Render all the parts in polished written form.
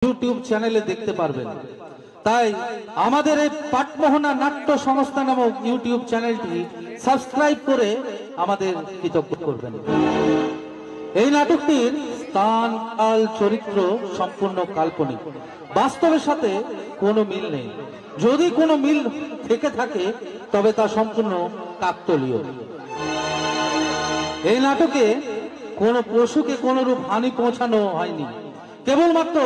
YouTube চ্যানেলে দেখতে পারবেন। তাই আমাদের এই পাটমোহনা নাট্য সংস্থা নামক ইউটিউব চ্যানেলটি সাবস্ক্রাইব করে আমাদের কৃতজ্ঞ করবেন। এই নাটকটির স্থান, কাল, চরিত্র সম্পূর্ণ কাল্পনিক, বাস্তবের সাথে কোনো মিল নেই। যদি কোনো মিল থেকে থাকে তবে তা সম্পূর্ণ কাকতালীয়। এই নাটকে কোনো পশুকে কোনরূপ হানি পৌঁছানো হয়নি, কেবলমাত্র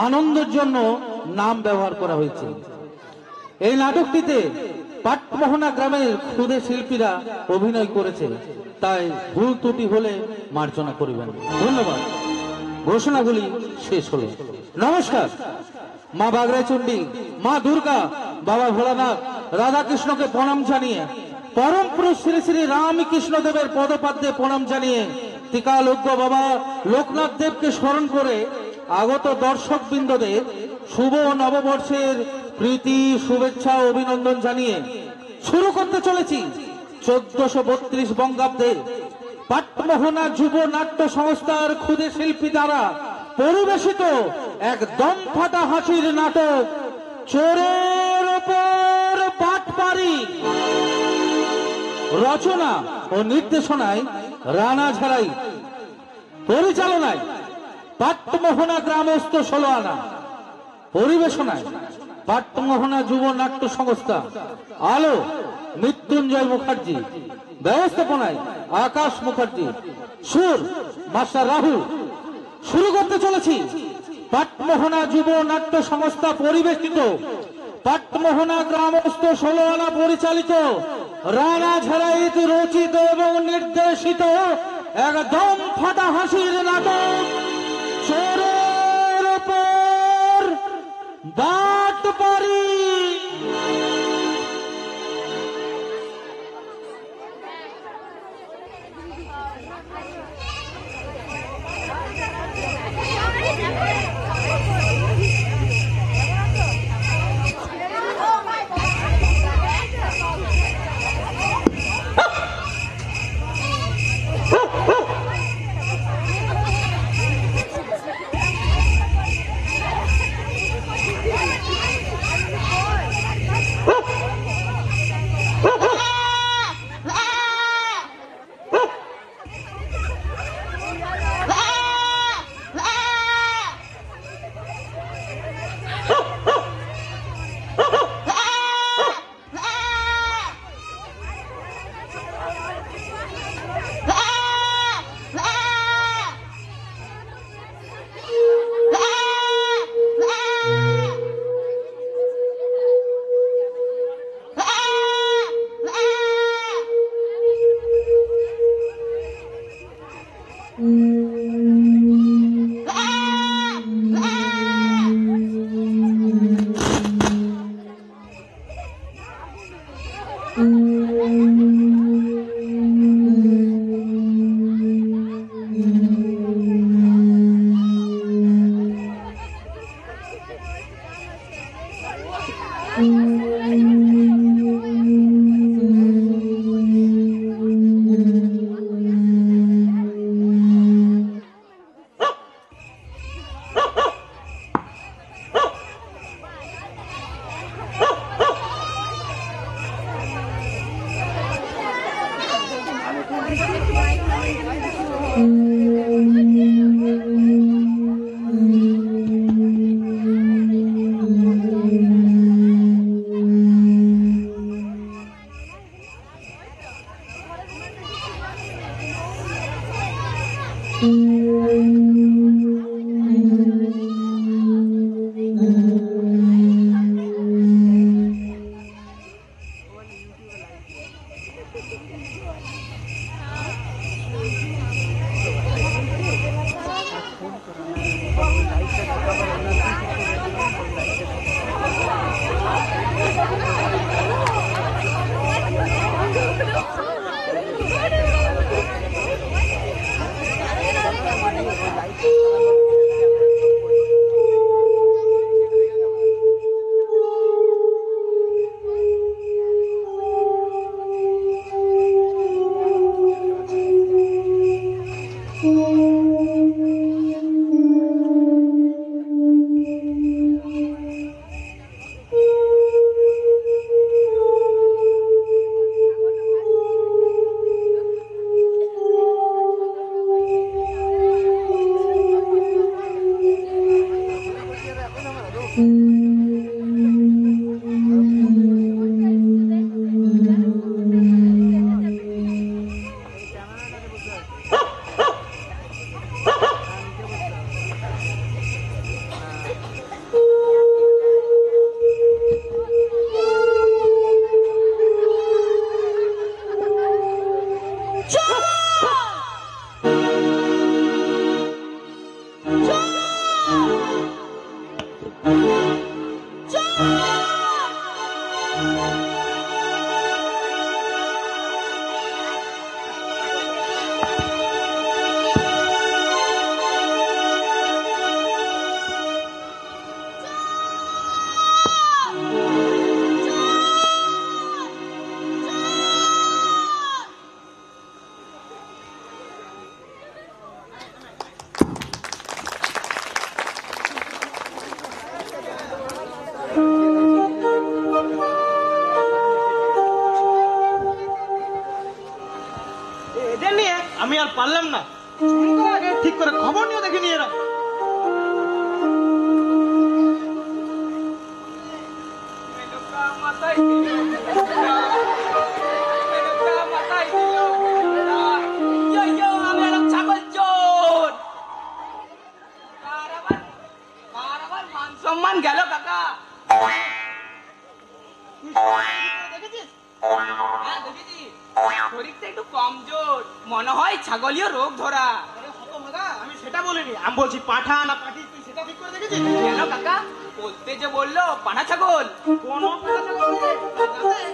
আনন্দের জন্য নাম ব্যবহার করা হয়েছে। এই নাটকটিতে পাটমোহনা গ্রামের ক্ষুদে শিল্পীরা অভিনয় করেছে, তাই ভুল ত্রুটি হলে মার্জনা করিবেন। ধন্যবাদ। ঘোষণাগুলি শেষ হলো। নমস্কার। মা বাগড়াচণ্ডী, মা দুর্গা, বাবা ভোলানাথ, রাধা কৃষ্ণকে প্রণাম জানিয়ে, পরম পুরুষ শ্রী শ্রী রামকৃষ্ণ দেবের পদপাদ্যে প্রণাম জানিয়ে, টিকালজ্ঞ বাবা লোকনাথ দেবকে স্মরণ করে আগত দর্শক বৃন্দদের শুভ নববর্ষের প্রীতি, শুভেচ্ছা ও অভিনন্দন জানিয়ে শুরু করতে চলেছি 1432 বঙ্গাব্দে পাটমোহনা যুব নাট্য সংস্থার ক্ষুদে শিল্পী দ্বারা পরিবেশিত এক দমফাটা হাসির নাটক চোরের ওপর বাটপাড়ি। রচনা ও নির্দেশনায় রানা ঝাড়াই, পরিচালনায় পাটমোহনা গ্রামস্থ 16 আনা, পরিবেশনায় পাটমোহনা যুব নাট্য সংস্থা, আলো মৃত্যুঞ্জয় মুখার্জি, ব্যবস্থাপনায় আকাশ মুখার্জি, সুর মাস্টার রাহুল। শুরু করতে চলেছি পাটমোহনা যুব নাট্য সংস্থা পরিবেশিত, পাটমোহনা গ্রামস্থ 16 আনা পরিচালিত, রানা ঝাড়াইত রচিত এবং নির্দেশিত একদম ফাটা হাসির নাটক চোরের ওপর বাটপাড়ি। আমি আর পারলাম না, আগে ঠিক করে খবর নিয়ে দেখিনি এরা। সম্মান গেল কাকা। দেখেছিস? হ্যাঁ দেখেছি, শরীরটা একটু কমজোর, মনে হয় ছাগলীয় রোগ ধরা। আমি সেটা বলিনি, আমি বলছি পাঠা না পাঠি, তুই সেটা ঠিক করে দেখেছিস? কেন কাকা? বলতে যে বললো পাঠা ছাগল। কোন পাঠা ছাগল?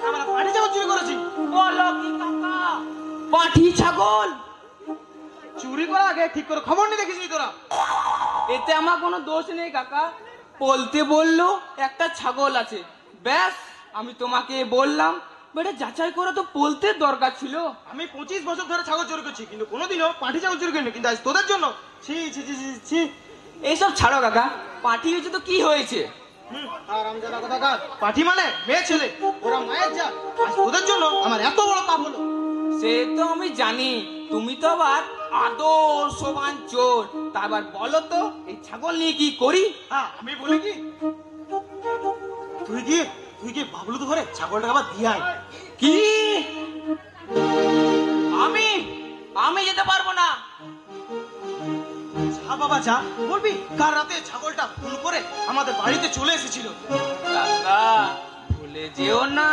আমরা পাঠি ছাগল চুরি করেছি। বলো কি কাকা, পাঠি ছাগল চুরি করার আগে ঠিক করে খবর নিয়ে দেখেছিস তোরা? এতে আমার কোনো দোষ নেই কাকা। বলতে বললো একটা ছাগল আছে, ব্যাস আমি তোমাকে বললাম। বেটা যাচাই করে তো বলতে দরকার ছিল। আমি 25 বছর ধরে ছাগল চুরি করছি, কিন্তু কোনোদিনও পাঠি ছাগল চুরি করিনি। কিন্তু আজ তোদের জন্য ছি ছি ছি ছি ছি। এইসব ছাড়ো কাকা, পাঠি হয়েছে তো কি হয়েছে? আর আমজাদা কথাকার, পাঠি মানে মেয়ে ছেলে, ওরা মায়ের যা। আজ তোদের জন্য আমার এত বড় পাপ হলো। সে তো আমি জানি, তুমি তো আবার আদর্শবান চোর। তারপর বলো তো এই ছাগল নিয়ে কি করি? হ্যাঁ আমি বলি কি, তুই কি বাবলু তো ঘরে ছাগলটা আবার দিয়ে আয়। কি? আমি আমি যেতে পারবো না। যা বাবা যা, বলবি কাল রাতে ছাগলটা খুন করে আমাদের বাড়িতে চলে এসেছিল। কাকা ভুলে যেও না,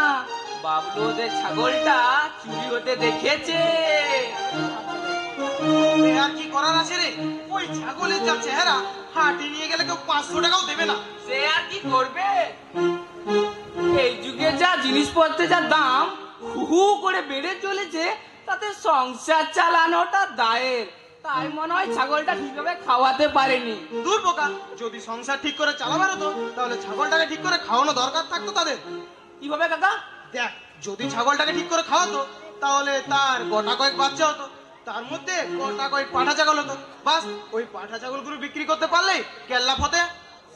বাবলু ওদের ছাগলটা চুরি হতে দেখেছে। আর কি করার আছে রে, ওই ছাগলের যা চেহারা, হাটে নিয়ে গেলে কেউ 500 টাকাও দেবে না। সে আর কি করবে, এই যুগে যা জিনিসপত্রের যা দাম হু হু করে বেড়ে চলেছে, তাতে সংসার চালানোটা দায়ের। তাই মনে হয় ছাগলটা ঠিকভাবে খাওয়াতে পারেনি। দূর বোকা, যদি সংসার ঠিক করে চালাবার হতো তাহলে ছাগলটাকে ঠিক করে খাওয়ানো দরকার থাকতো তাদের। কিভাবে কাকা? দেখ, যদি ছাগলটাকে ঠিক করে খাওয়াতো তাহলে তার গোটা কয়েক বাচ্চা হতো, তার মধ্যে গোটা কয়েক পাঠা ছাগল হতো। বাস ওই পাঠা ছাগলগুলো বিক্রি করতে পারলেই কেল্লা ফতে।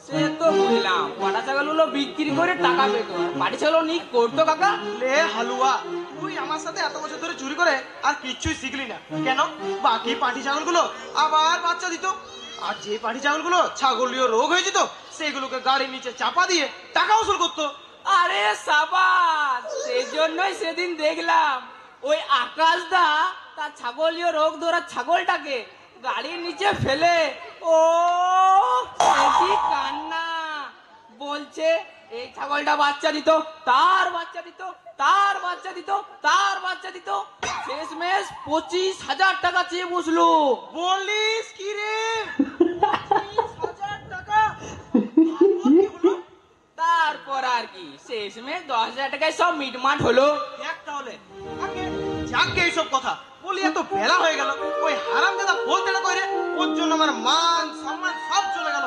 সে তো বুঝলাম, পাঠা ছাগলগুলো বিক্রি করে টাকা পেত, পাটি ছাগল নিয়ে করতো কাকা। লে হালুয়া, তুই আমার সাথে এত বছর ধরে চুরি করে আর কিচ্ছুই শিখলি না কেন? বাকি পাঠি ছাগলগুলো আবার বাচ্চা দিত, আর যে পাঠি ছাগলগুলো ছাগলীয় রোগ হয়ে যেত সেগুলোকে গাড়ির নিচে চাপা দিয়ে টাকা উসুল করতো। আরে সাবাস, সেই জন্যই সেদিন দেখলাম ওই আকাশদা তার ছাগলীয় রোগ ধরা ছাগলটাকে গাড়ির নিচে ফেলে, ও কি কান্না, বলছে এই ছাগলটা বাচ্চা দিত, তার বাচ্চা দিত, তার বাচ্চা দিত, তার বাচ্চা দিত, শেষমেশ 25,000 টাকা চেয়ে বসলো। বলিস কি রে? 25,000 টাকা? তারপর আর কি, শেষমেশ 10,000 টাকায় সব মিটমাট হলো। দেখ তাহলে, যাকে এইসব কথা বলি, এত বেলা হয়ে গেল, ওই হারামজাদা বলতে না কইরে ওর জন্য আমার মান সম্মান সব চলে গেল।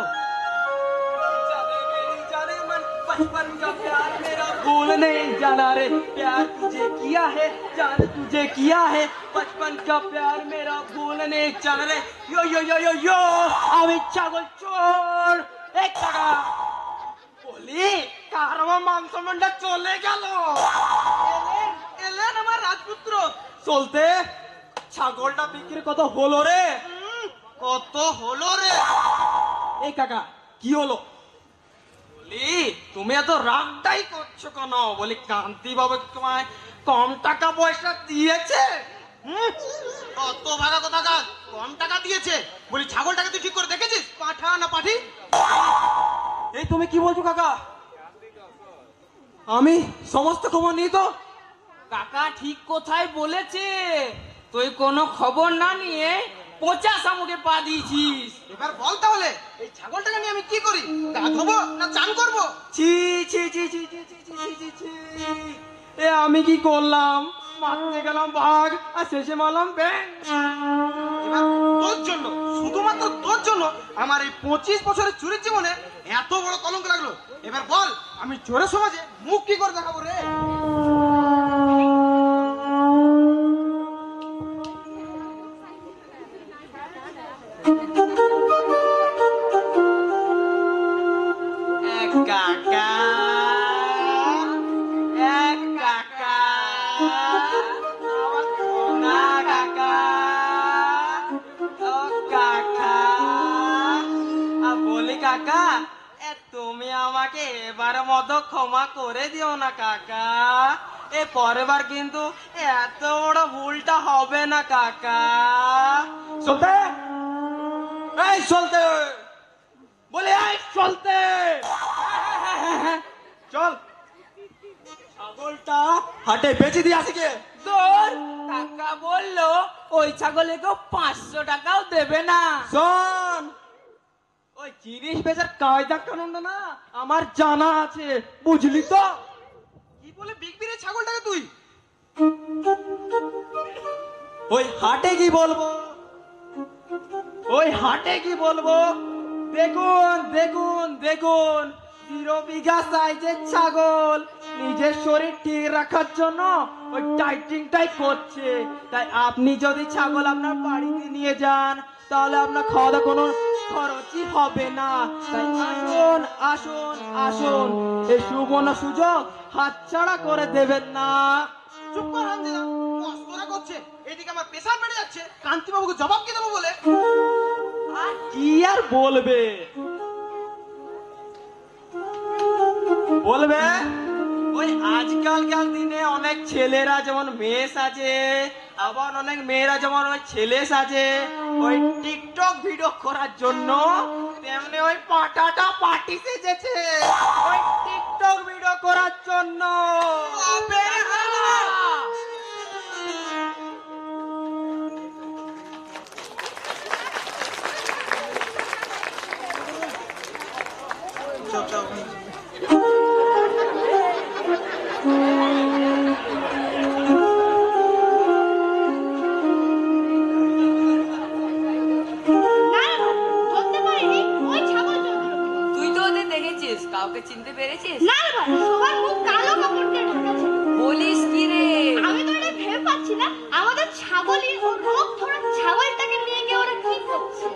बचपन का प्यार मेरा भूल नहीं जाना रे, प्यार तुझे किया है जान तुझे किया है, बचपन का प्यार मेरा भूल नहीं जाना रे। यो यो यो यो यो আমি ছাগল চোর। এক টাকা বলি কার আমার মান সম্মানটা চলে গেল। এলেন আমার রাজপুত্র। চলতে ছাগলটা বিক্রি কত হলো রে? কত হলো রে? এই কাকা কি হলো? বলি তুমি এত রাগটাই করছো কেন? বলি কান্তি বাবু তোমায় কম টাকা পয়সা দিয়েছে? অত ভাগা কথা কাজ, কম টাকা দিয়েছে? বলি ছাগলটাকে তুই ঠিক করে দেখেছিস? পাঠা না পাঠি? এই তুমি কি বলছো কাকা? আমি সমস্ত খবর নিই তো। কাকা ঠিক কোথায় বলেছে, তুই কোনো খবর না নিয়ে পচা শামুকে পা দিয়েছিস। এবার বল তাহলে এই ছাগলটাকে নিয়ে আমি কি করি? গা ধোবো না চান করবো? ছি ছি ছি ছি ছি ছি ছি ছি ছি। এ আমি কি করলাম? মারতে গেলাম বাঘ আর শেষে মারলাম ব্যাং। এবার তোর জন্য, শুধুমাত্র তোর জন্য আমার এই 25 বছরের চুরির জীবনে এত বড় কলঙ্ক লাগলো। এবার বল আমি চোরের সমাজে মুখ কি করে দেখাবো রে? কাকা এক কাকা না কাকা ও কাকা বলি কাকা তুমি আমাকে এবার মতো ক্ষমা করে দিও না কাকা। এ পরের বার কিন্তু এত বড় ভুলটা হবে না কাকা। চলতে এই চলতে বলে এই চলতে চল। ছাগলটা হাটে বেচে দিয়ে আসি কে? তোর কাকা বললো ওই ছাগলে কেউ 500 টাকাও দেবে না। শোন, ওই জিনিস বেচার কায়দা কানুন না আমার জানা আছে, বুঝলি তো? কি বলে বিগবিরে ছাগলটাকে তুই? ওই হাটে কি বলবো, ওই হাটে কি বলবো? দেখুন দেখুন দেখুন, 0 বিঘা সাইজের ছাগল নিজের শরীর ঠিক রাখার জন্য ওই ডাইটিংটাই করছে। তাই আপনি যদি ছাগল আপনার বাড়িতে নিয়ে যান তাহলে আপনার খাওয়া দাওয়া কোনো খরচই হবে না। তাই আসুন আসুন আসুন, এই সুবর্ণ সুযোগ হাতছাড়া করে দেবেন না। চুপ কর হামদিদা, মস্করা করছে। এদিকে আমার প্রেসার বেড়ে যাচ্ছে, কান্তি বাবুকে জবাব কি দেবো বলে। আর কি আর বলবে, বলবে ওই আজকালকার দিনে অনেক ছেলেরা যেমন মেয়ে সাজে, আবার অনেক মেয়েরা যেমন ওই ছেলে সাজে ওই টিকটক ভিডিও করার জন্য, তেমনি ওই পাটাটা পাটি সেজেছে ওই টিকটক ভিডিও করার জন্য। তুই তো ওদের দেখেছিস, কাউকে চিনতে পেরেছিস? না রে ভাই, সবার মুখ কালো কাপড় দিয়ে ঢেকেছে। বলিস কি রে? আমি তো এটা ভেবে পাচ্ছি না, আমাদের ছাগলই ও রোগ ধরা ছাগলটাকে নিয়ে গিয়ে ওরা কি করছে।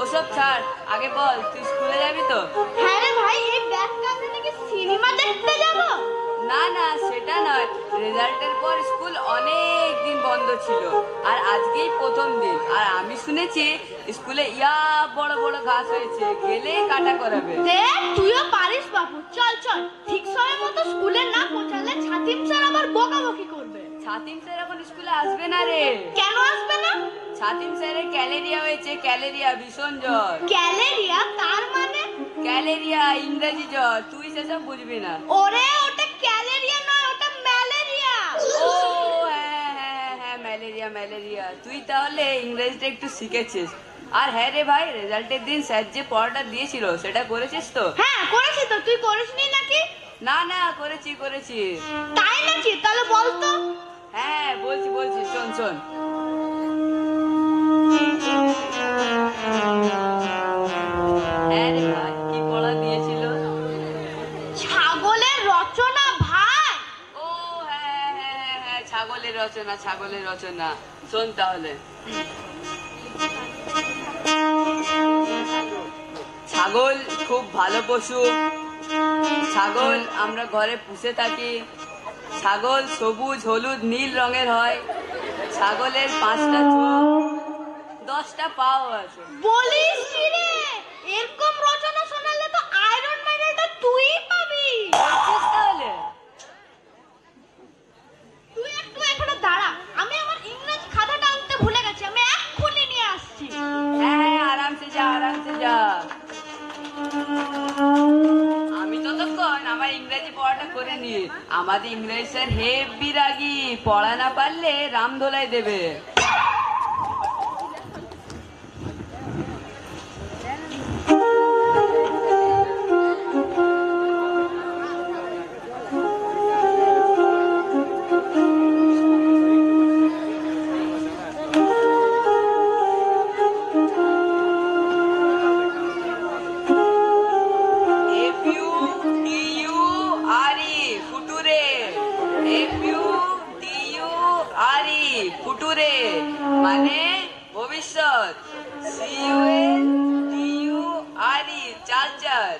ওসব ছাড়, আগে বল তুই স্কুলে যাবি তো? হ্যাঁ রে ভাই, এই ব্যাগ কাঁধে নাকি সিনেমা দেখতে যাব। না না সেটা নয়, রেজাল্টের পর স্কুল অনেক দিন বন্ধ ছিল আর আজকেই প্রথম দিন। আর আমি শুনেছি স্কুলে ইয়া বড় বড় গাছ হয়েছে, গেলে কাটা করাবে। দেখ তুইও পারিস বাবু, চল চল। ঠিক সময় মতো স্কুলে না পৌঁছালে ছাতিম স্যার আবার বকাবকি করবে। ছাতিম স্যার এখন স্কুলে আসবে না রে। কেন আসবে না? ছাতিম স্যারের ক্যালেরিয়া হয়েছে, ক্যালেরিয়া, ভীষণ জ্বর। ক্যালেরিয়া তার মানে? ক্যালেরিয়া ইংরেজি জ্বর, তুই সেসব বুঝবি না। ওরে ওটা ক্যালেরিয়া নয়, ওটা ম্যালেরিয়া। ও হ্যাঁ হ্যাঁ হ্যাঁ, ম্যালেরিয়া ম্যালেরিয়া। তুই তাহলে ইংরেজিটা একটু শিখেছিস। আর হ্যাঁ রে ভাই, রেজাল্টের দিন স্যার যে পড়াটা দিয়েছিল সেটা করেছিস তো? হ্যাঁ করেছি তো, তুই করিসনি নাকি? না না, করেছি করেছি। তাই নাকি? তাহলে বল তো। হ্যাঁ বলছি বলছি, শোন শোন। হ্যাঁ রে ভাই, কি পড়া দিয়েছিল? ছাগলের রচনা ভাই। ও হ্যাঁ হ্যাঁ হ্যাঁ হ্যাঁ, ছাগলের রচনা, ছাগলের রচনা। শোন তাহলে। ছাগল খুব ভালো পশু। ছাগল আমরা ঘরে পুষে থাকি। ছাগল সবুজ হলুদ নীল রঙের হয়। ছাগলের 5টা চোখ, 10টা পাও আছে। বলিস কি রে? এরকম রচনা শোনালে তো আয়রন ম্যানের তুই করে নিয়ে। আমাদের ইংরেজি স্যার হেব্বি রাগী, পড়া না পারলে রামধোলাই দেবে। ফুটুরে মানে ভবিষ্যৎ। CULTURE চালচাল।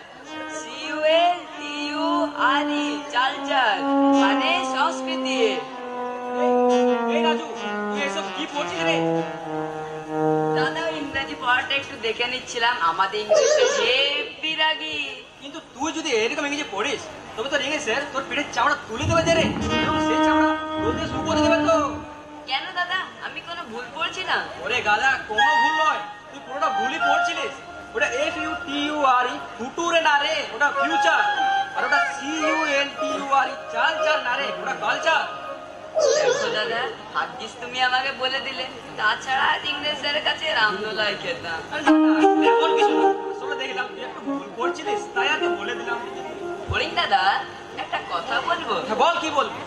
CULTURE চালচাল মানে সংস্কৃতি। এই রাজু, তুই এসব কি পড়ছিস রে? দাদা ইংরেজি পড়াটা একটু দেখে নিচ্ছিলাম, আমাদের ইংরেজি হেব্বি রাগী। কিন্তু তুই যদি এরকম ইংরেজি পড়িস তবে তোর ইংরেজি স্যার তোর পেটের চামড়া তুলে দেবে যে রে, এবং সেই চামড়া বলতে শুরু করে দেবে তো। কেন দাদা, আমি কোনো ভুল পড়ছি না? ওরে গাদা, কোনো ভুল নয়, তুই পুরোটা ভুলই পড়ছিলিস। ওটা FUTURE ফুটুরে না রে, ওটা ফিউচার। আর ওটা CULTURE চাল চাল না রে, ওটা কালচার। দেখো দাদা, ভাগ্যিস তুমি আমাকে বলে দিলে, তাছাড়া আজ ইংরেজ স্যারের কাছে রামদোলাই খেতাম। এমন কিছু না, আসলে দেখলাম তুই একটু ভুল পড়ছিলিস, তাই আর বলে দিলাম। ফড়িং দাদা, একটা কথা বলবো? হ্যাঁ, বল, কি বলবি?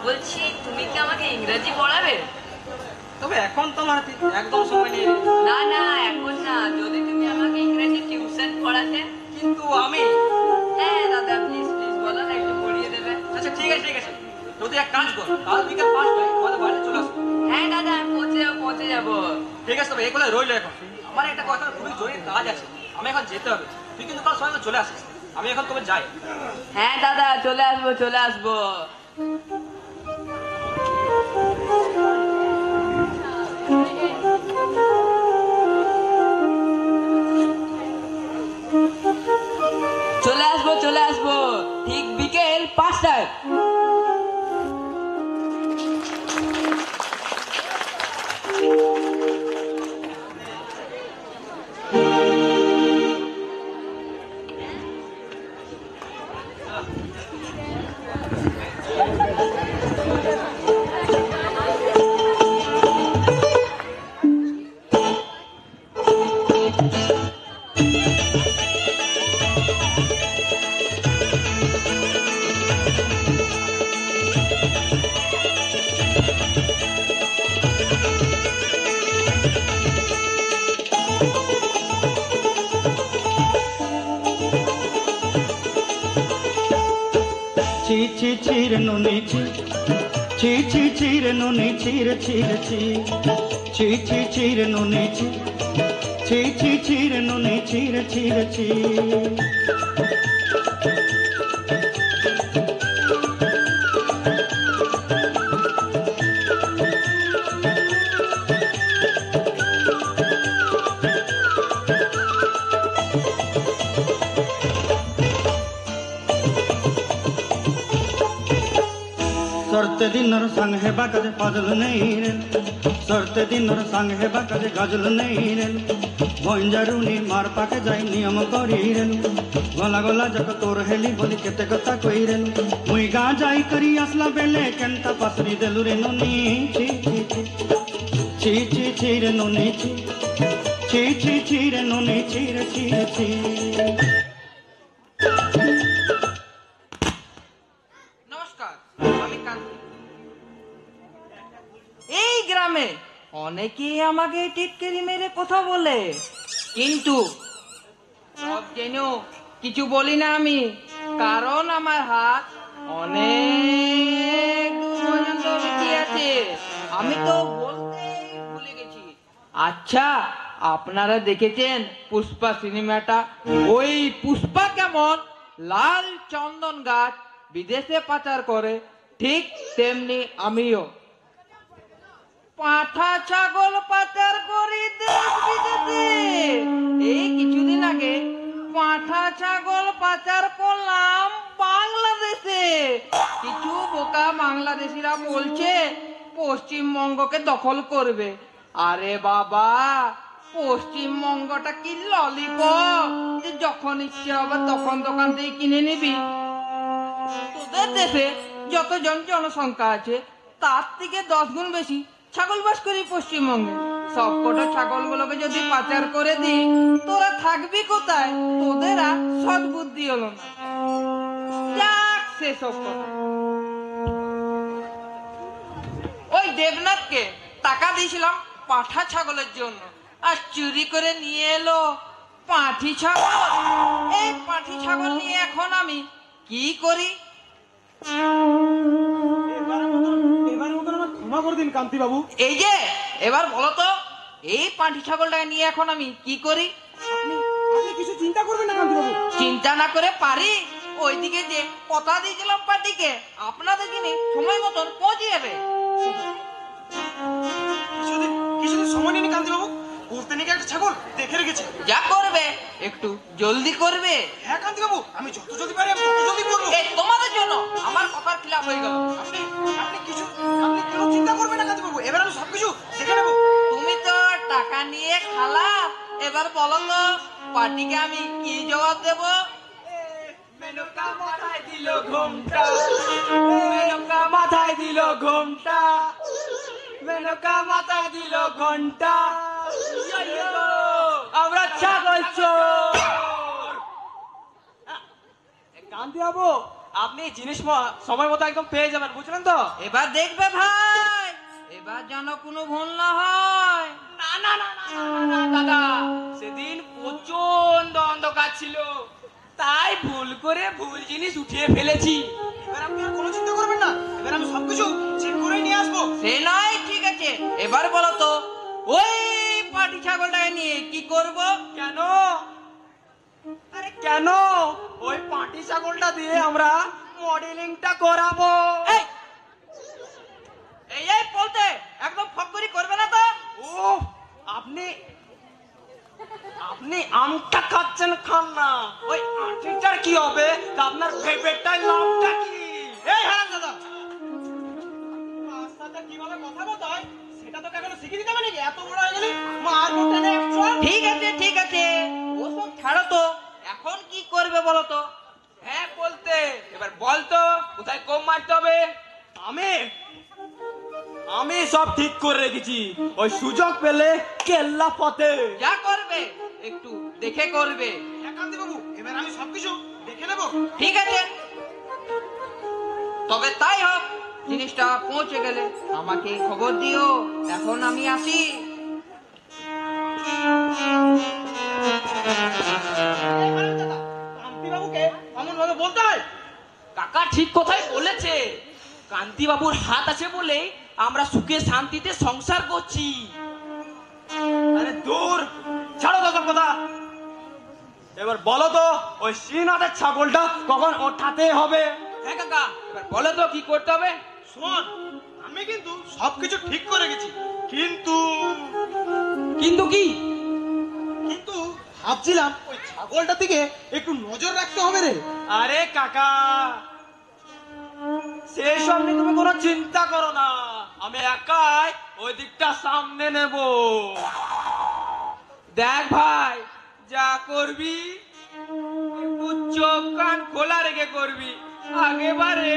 বলছি তুমি কি আমাকে ইংরেজি পড়াবে? তবে এখন তো মারতি একদম সময় নেই। না না, এখন না, যদি তুমি আমাকে ইংরেজি টিউশন পড়াতে। কিন্তু আমি, হ্যাঁ দাদা, প্লিজ প্লিজ বলো না, একটু পড়িয়ে দেবে। আচ্ছা ঠিক আছে ঠিক আছে, তো তুই এক কাজ কর, কাল বিকেল 5টায় আমাদের বাড়িতে চলে আসবো। হ্যাঁ দাদা, আমি পৌঁছে যাবো। ঠিক আছে, তবে এই কথা রইলো। এখন আমার একটা কথা, খুবই জরুরি কাজ আছে, আমি এখন যেতে হবে। তুই কিন্তু কাল সময় চলে আসিস, আমি এখন তবে যাই। হ্যাঁ দাদা, চলে আসবো চলে আসবো। চলে আসবো ঠিক বিকেল 5টায়। ছি ছি রে নুনি ছি, ছি রে নুনি ছি রে ছি, ছি রে নুনি ছি, ছি রে নুনি ছি ছি। सरते दिनर संग हेबा कजे फजल नहीं रे, सरते दिनर संग हेबा कजे गजल नहीं रे। भंजारुनी मार पाके जाई नियम करी रे, गला गला जक तोर हेली बोली केते कथा कई रे। मुई गा जाई करी असला बेले केनता पसरी देलु रे नुनी छी छी रे नुनी छी रे नुनी छी रे छी। এই গ্রামে অনেকেই আমাকে টিটকারি মেরে কথা বলে, কিন্তু সব জেনেও কিছু বলি না আমি, কারণ আমার হাত অনেক দূর পর্যন্ত লুকিয়ে আছে। আমি তো বলতেই ভুলে গেছি। আচ্ছা, আপনারা দেখেছেন পুষ্পা সিনেমাটা? ওই পুষ্পা কেমন লাল চন্দন গাছ বিদেশে পাচার করে, ঠিক তেমনি আমিও পাঁঠা ছাগল পাচার করি দেশ বিদেশে। এই কিছুদিন আগে পাঁঠা ছাগল পাচার করলাম বাংলাদেশে। কিছু বোকা বাংলাদেশিরা বলছে পশ্চিমবঙ্গকে দখল করবে। আরে বাবা, পশ্চিমবঙ্গটা কি ললিপপ যে যখন ইচ্ছে হবে তখন দোকান থেকে কিনে নিবি? তো তোদের দেশে যতজন জনসংখ্যা আছে তার থেকে 10 গুণ বেশি ছাগল বাস করি পশ্চিমবঙ্গে। সব কটা ছাগলগুলোকে যদি পাচার করে দিই তোরা থাকবি কোথায়? তোদের আর সৎ বুদ্ধি হলো না। যাক সেসব কথা। ওই দেবনাথকে টাকা দিয়েছিলাম পাঠা ছাগলের জন্য, আর চুরি করে নিয়ে এলো পাঁঠি ছাগল। এই পাঁঠি ছাগল নিয়ে এখন আমি কি করি? এবার মতন আমার ক্ষমা করে দিন কান্তি বাবু। এই যে এবার বলো তো, এই পাঁঠি ছাগলটাকে নিয়ে এখন আমি কি করি? আপনি কিছু চিন্তা করবেন না কান্তি বাবু। চিন্তা না করে পারি? ওইদিকে যে কথা দিয়েছিলাম পার্টিকে আপনাদের কিনে সময় মতন পৌঁছে যাবে। কিছুদিন সময় নিন কান্তি বাবু, বলতে নাকি একটা ছাগল দেখে রেখেছি। যা করবে একটু জলদি করবে। হ্যাঁ কান্তি বাবু, আমি যত জলদি পারি আমি তত জলদি করবো। এই তোমাদের জন্য আমার কথার খিলাফ হয়ে গেল। আপনি কেন চিন্তা করবেন না কান্তি বাবু, এবার আমি সবকিছু দেখে নেবো। তুমি তো টাকা নিয়ে খালা, এবার বলো তো পার্টিকে আমি কি জবাব দেব? মেনকা মাথায় দিল ঘোমটা, মেনকা মাথায় দিল ঘোমটা, মেনকা মাথায় দিল ঘন্টা, আমরা ছাগল চোর। কান্তি বাবু, আপনি জিনিস সময় মতো একদম পেয়ে যাবেন, বুঝলেন তো? এবার দেখবে ভাই, এবার যেন কোনো ভুল না হয়। না না না না না, দাদা, সেদিন প্রচন্ড অন্ধকার ছিল, তাই ভুল করে ভুল জিনিস উঠিয়ে ফেলেছি। এবার আপনি আর কোনো চিন্তা করবেন না, এবার আমি সবকিছু চেক করে নিয়ে আসবো। সে নয়, ঠিক আছে। এবার বলো তো ওই পাটি ছাগলটাকে নিয়ে কি করব? কেন? আরে কেন? ওই পাটি ছাগলটা দিয়ে আমরা মডেলিংটা করাবো। এই এই এই বলতে একদম ফকরি করবে না তো। ও আপনি আপনি আমটা খাচ্ছেন, খান না। ওই আটিটার কি হবে? তা আপনার ফেভারিটটাই নামটা কি? এই হারাম দাদা, রাস্তাটা কিভাবে কথা বলতে হয় সেটা তো কেন শিখিয়ে দিতে হবে নাকি? এত বড় হয়ে গেলি মার মোটা নেই। ঠিক আছে ঠিক আছে, ওসব ছাড়ো তো, এখন কি করবে বলো তো? হ্যাঁ বলতে, এবার বল তো কোথায় কম মারতে হবে। আমি আমি সব ঠিক করে রেখেছি, ওই সুযোগ পেলে কেল্লা পথে। যা করবে একটু দেখে করবে। হ্যাঁ কান্তি বাবু, এবার আমি সবকিছু দেখে নেবো। ঠিক আছে, তবে তাই হোক। জিনিসটা পৌঁছে গেলে আমাকে খবর দিও। এখন আমি আসি। কান্তি বাবুকে এমন ভাবে বলতে হয়? কাকা ঠিক কথাই বলেছে, কান্তি বাবুর হাত আছে বলে আমরা সুখে শান্তিতে সংসার করছি। আরে দূর, ছাড়ো তো সব কথা। এবার বলো তো ওই শ্রীনাথের ছাগলটা কখন ওঠাতে হবে? হ্যাঁ কাকা, এবার বলো তো কি করতে হবে। শোন, আমি কিন্তু সবকিছু ঠিক করে গেছি, কিন্তু কিন্তু কি? কিন্তু ভাবছিলাম ওই ছাগলটা দিকে একটু নজর রাখতে হবে রে। আরে কাকা, সেই সব নিয়ে তুমি কোনো চিন্তা করো না, আমি একাই ওই দিকটা সামনে নেব। দেখ ভাই, যা করবি একটু চোখ কান খোলা রেখে করবি। আগেবারে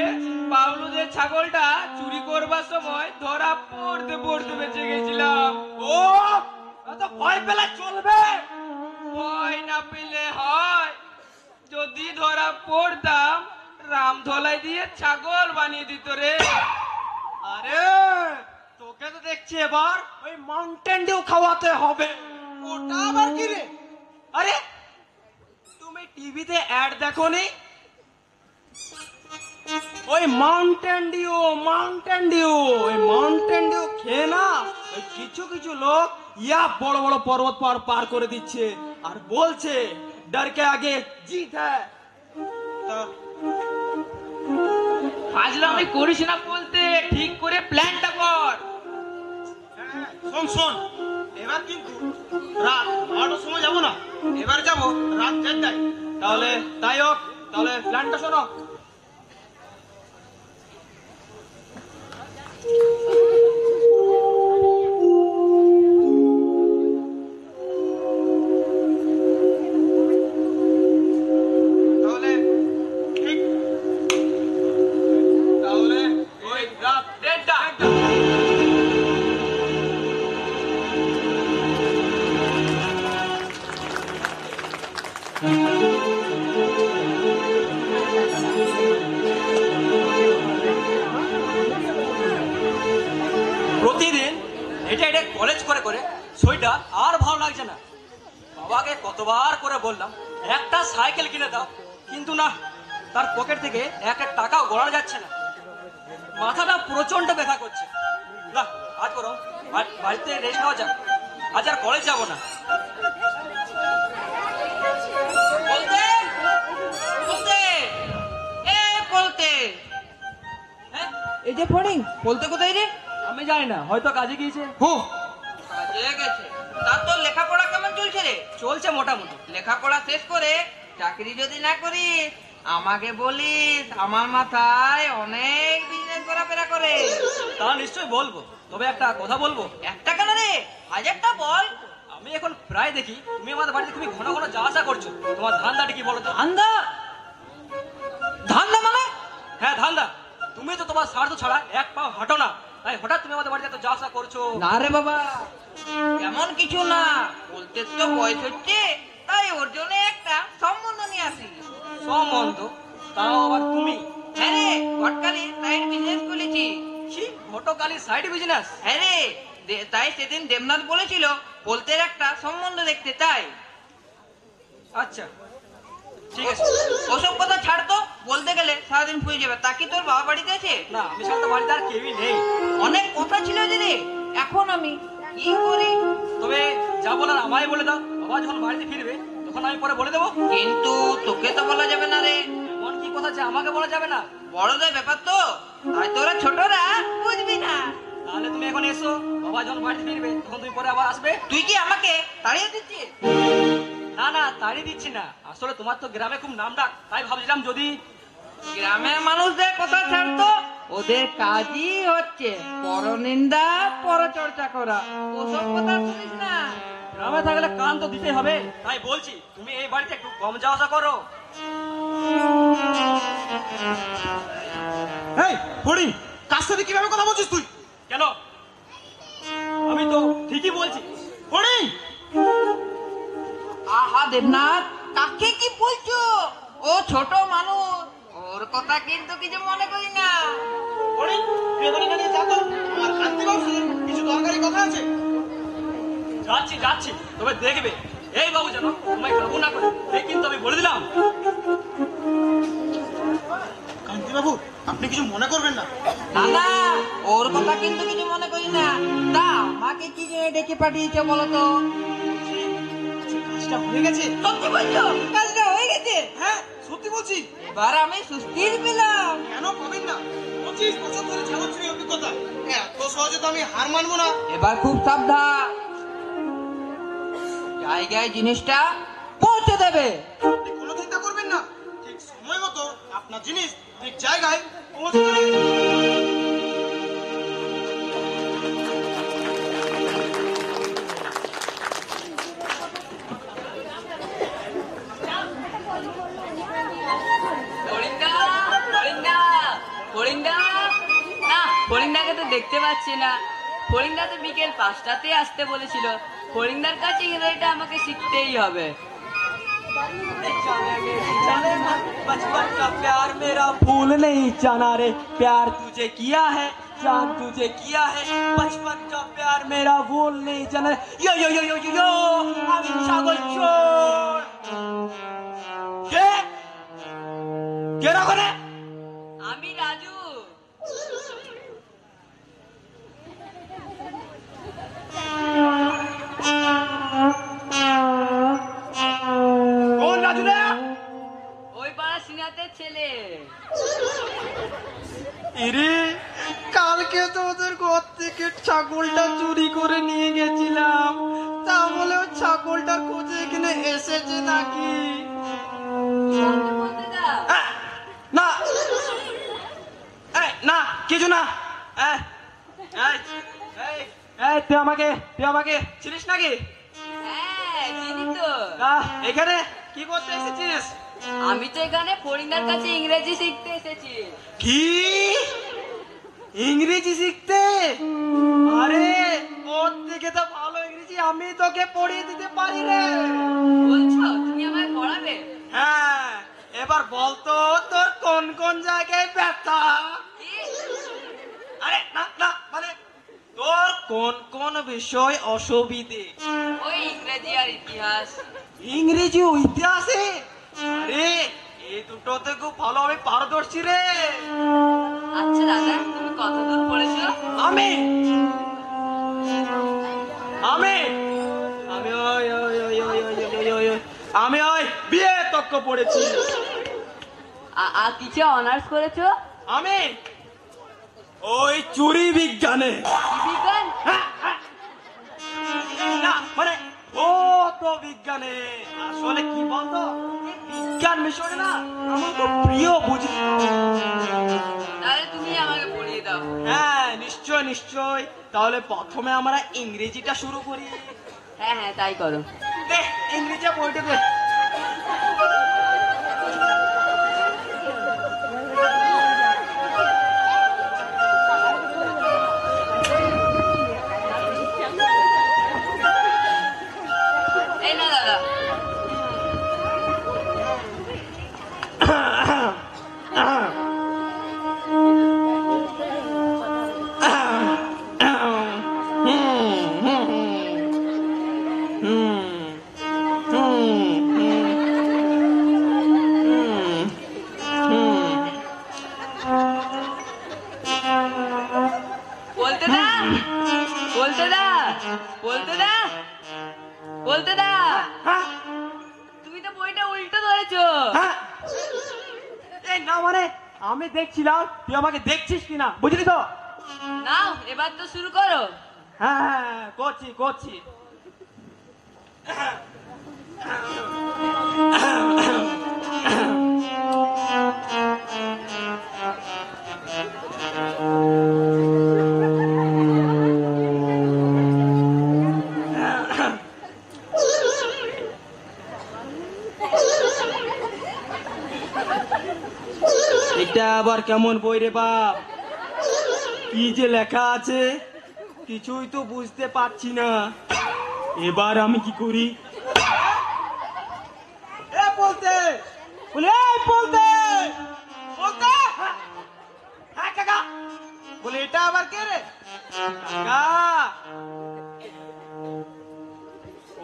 বাবলুদের ছাগলটা চুরি করবার সময় ধরা পড়তে পড়তে বেঁচে গেছিলাম। ও এত ভয় পেলে চলবে? ভয় না পেলে হয়? যদি ধরা পড়তাম রামধলাই দিয়ে ছাগল বানিয়ে দিত রে। আরে তোকে তো দেখছি এবার ওই মাউন্টেন ডিউ খাওয়াতে হবে। ওটা আবার কি রে? আরে তুমি টিভিতে অ্যাড দেখোনি? ওই মাউন্টেন ডিউ, মাউন্টেন ডিউ, ওই মাউন্টেন ডিউ খেয়ে না ওই কিছু কিছু লোক ইয়া বড় বড় পর্বত পার করে দিচ্ছে আর বলছে ডর কে আগে জিত হ্যায়। ফাজলামি করিস না বলতে, ঠিক করে প্ল্যানটা কর। শোন শোন, এবার কিন্তু রাত 12টার সময় যাবো না, এবার যাবো রাত 4টায়। তাহলে তাই হোক, তাহলে প্ল্যানটা শোনো। তাহলে ঠিক কতবার করে বললাম একটা সাইকেল কিনে দাও, কিন্তু না, তার পকেট থেকে একটা টাকাও গড়া যাচ্ছে না। মাথাটা প্রচন্ড ব্যথা করছে। না, আজ করো, বাড়িতে রেস্ট নেওয়া যাক, আজ আর কলেজ যাবো না। বলতে বলতে এ বলতে হ্যাঁ, এই যে ফড়িং বলতে কোথায় রে? আমি জানি না, হয়তো কাজে গিয়েছে। কাজে গেছে। তার তো লেখাপড়া কেমন চলছে রে? চলছে মোটামুটি। লেখাপড়া শেষ করে চাকরি যদি না করিস আমাকে বলিস, আমার মাথায় অনেক বিজনেস ঘোরাফেরা করে। তা নিশ্চয়ই বলবো, তবে একটা কথা বলবো। একটা কেন রে, হাজারটা বল। আমি এখন প্রায় দেখি তুমি আমাদের বাড়িতে তুমি ঘন ঘন যাওয়া আসা করছো। তোমার ধান্দাটা কি বলো তো? ধান্দা? ধান্দা মানে? হ্যাঁ, ধান্দা। তুমি তো তোমার স্বার্থ ছাড়া এক পাও হাঁটো না, তাই হঠাৎ তুমি আমাদের বাড়িতে এত যাওয়া আসা করছো। না রে বাবা, এমন কিছু না। বলতে তো বয়স হচ্ছে, তাই ওর জন্য একটা সম্বন্ধ নিয়ে আসি। সম্বন্ধ? তাও আবার তুমি? হ্যাঁ রে, ঘটকালি সাইড বিজনেস খুলেছি। কি ঘটকালি সাইড বিজনেস? হ্যাঁ রে, তাই সেদিন দেবনাথ বলেছিল বলতে একটা সম্বন্ধ দেখতে, তাই। আচ্ছা, ঠিক আছে। ওসব কথা ছাড় তো, বলতে গেলে সারাদিন ফুয়ে যাবে। তা কি তোর বাবা বাড়িতে আছে? না, আমি সাথে বাড়িতে আর কেউই নেই। অনেক কথা ছিল যে রে, এখন আমি কি করি? তবে যা বলার আমায় বলে দাও, বাবা যখন বাড়িতে ফিরবে তখন আমি পরে বলে দেবো। কিন্তু তোকে তো বলা যাবে না রে। এমন কি কথা যে আমাকে বলা যাবে না? বড়দের ব্যাপার তো, তাই তোরা ছোটরা বুঝবি না। তাহলে তুমি এখন এসো, বাবা যখন বাড়িতে ফিরবে তখন তুমি পরে আবার আসবে। তুই কি আমাকে তাড়িয়ে দিচ্ছিস? না না, তাড়িয়ে দিচ্ছি না, আসলে তোমার তো গ্রামে খুব নাম ডাক, তাই ভাবছিলাম যদি। গ্রামের মানুষদের কথা ছাড়তো, ওদের কাজই হচ্ছে পরনিন্দা পরচর্চা করা। ওসব কথা শুনিস না। গ্রামে থাকলে কান তো দিতে হবে, তাই বলছি তুমি এই বাড়িতে একটু কম যাওয়া আসা করো। এই ফড়িং, কার সাথে কিভাবে কথা বলছিস তুই? কেন? আমি তো ঠিকই বলছি। ফড়িং, আহা দেবনাথ, কাকে কি বলছো? ও ছোট মানুষ, ওর কথা কিন্তু কিছু মনে করি না। ফড়িং, তুই এখানে নিয়ে যা তো, আমার কান্তি বাবুর কিছু দরকারি কথা আছে। যাচ্ছি যাচ্ছি, তবে দেখবে এই বাবু যেন তোমায় কাবু না করে, এই কিন্তু আমি বলে দিলাম। কান্তি বাবু, আপনি কিছু মনে করবেন না। না না, ওর কথা কিন্তু কিছু মনে করি না। তা আমাকে কি জন্য ডেকে পাঠিয়েছে বলো তো? কাজটা হয়ে গেছে। সত্যি বলছো? কাজটা হয়ে গেছে? হ্যাঁ, সত্যি বলছি। এবার আমি সুস্থির পেলাম। কেন পাবেন না? 25 বছর ধরে ছাগল চুরির অভিজ্ঞতা, এত সহজে তো আমি হার মানবো না। এবার খুব সাবধান, জায়গায় জিনিসটা পৌঁছে দেবে। আপনি কোনো চিন্তা করবেন না, ঠিক সময় মতো আপনার জিনিস ঠিক জায়গায় পৌঁছে দেবে। ফড়িংদা, ফড়িংদা, ফড়িংদা। না, ফড়িংদাকে তো দেখতে পাচ্ছি না। ফড়িংদা তো বিকেল 5টাতে আসতে বলেছিল। ফড়িংদার কাছে ইংরেজিটা আমাকে শিখতেই হবে। बचपन का प्यार मेरा भूल नहीं जाना रे, प्यार तुझे किया है जान तुझे किया है, बचपन का प्यार मेरा भूल नहीं जाना रे। यो यो यो यो यो यो, আমি ছাগল চোর। কে কে রাখনে? আমি রাজু। কোন রাজু রে? ওই পাড়া সিনাতের ছেলে। ইরে, কালকে তো ওদের ঘর থেকে ছাগলটা চুরি করে নিয়ে গেছিলাম, তাহলে ওই ছাগলটার খোঁজে এখানে এসেছে নাকি? বলতে দাও। না না, কিছু না। তুই আমাকে চিনিস নাকি? হ্যাঁ, চিনি তো। এখানে কি করতে এসেছিস? আমি তো এখানে ফড়িংদার কাছে ইংরেজি শিখতে এসেছি। কি ইংরেজি শিখতে? আরে ওর থেকে তো ভালো ইংরেজি আমি তোকে পড়িয়ে দিতে পারি রে। বলছো তুমি আমায় পড়াবে? হ্যাঁ, এবার বলতো তোর কোন কোন জায়গায় ব্যথা? কি? আরে না না, মানে তোর তোর কোন কোন বিষয় অসুবিধে? ওই ইংরেজি আর ইতিহাস। ইংরেজি ও ইতিহাসে? আরে এই দুটোতে খুব ভালো আমি পারদর্শী রে। আচ্ছা দাদা, তুমি কতদূর পড়েছো? আমি আমি আমি ওই ওই ওই ওই ওই ওই ওই ওই আমি ওই বিয়ে তক্ক পড়েছি। আর কিছু অনার্স করেছো? আমি ওই চুরি বিজ্ঞানে। কি বিজ্ঞান? না মানে ও তো বিজ্ঞানে। আসলে কি বলতো, এই বিজ্ঞান বিষয় না আমার খুব প্রিয়, বুঝলি? তাহলে তুমি আমাকে পড়িয়ে দাও। হ্যাঁ নিশ্চয় নিশ্চয়। তাহলে প্রথমে আমরা ইংরেজিটা শুরু করি। হ্যাঁ হ্যাঁ, তাই করো। দে ইংরেজি বইটা দে। এই না দাদা। বলতে দা, বলতে দা, বলতে দা, বলতে দা, তুমি তো বইটা উল্টো ধরেছো। হ্যাঁ এই না মানে আমি দেখছিলাম তুই আমাকে দেখছিস কিনা, বুঝলি তো? নাও এবার তো শুরু করো। হ্যাঁ হ্যাঁ করছি করছি। এটা আবার কেমন বই রে বাপ? কি যে লেখা আছে কিছুই তো বুঝতে পারছি না। এবার আমি কি করি? বলতে বলে বলতে বলতে হ্যাঁ কাকা বলে এটা আবার কে রে? কাকা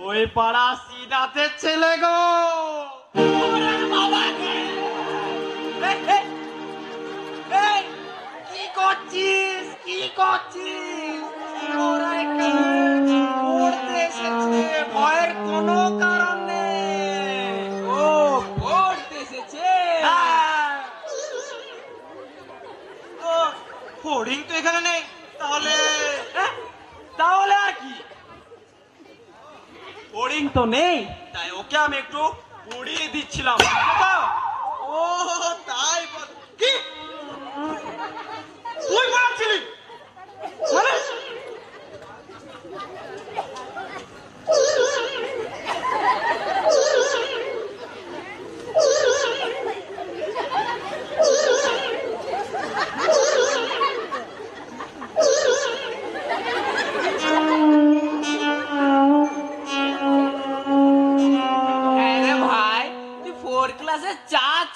ওই পাড়া সিদাতের ছেলে গো। কি করছিস কি করছিস? ওরা এখানে পড়তে এসেছে, ভয়ের কোনো কারণ নেই। ও পড়তে এসেছে? তো ফোর্ডিং তো এখানে নেই, তাহলে তাহলে আর কি? ফোর্ডিং তো নেই, তাই ওকে আমি একটু পড়িয়ে দিচ্ছিলাম। ও তাই কি তুই পড়াচ্ছিলি মানে?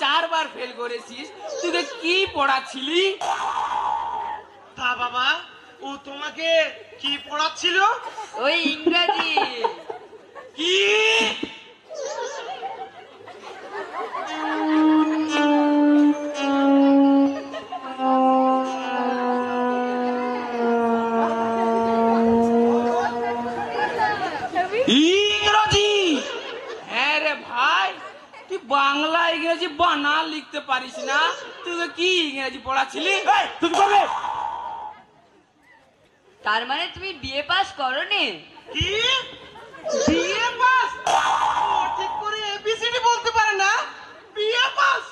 চারবার ফেল করেছিস, তোকে কি পড়াচ্ছিলি? তা বাবা ও তোমাকে কি পড়াচ্ছিল? ওই ইংরেজি। কি? ইংরেজি? হ্যাঁ রে ভাই, তুই বাংলা ইংরেজি বানা লিখতে পারিস না, তোকে কি ইংরেজি পড়াচ্ছিলি? তুই বলবে তার মানে তুমি বিএ পাস করোনি? কি বিএ পাস? ও ঠিক করে এবিসিডি বলতে পারে না, বিএ পাস?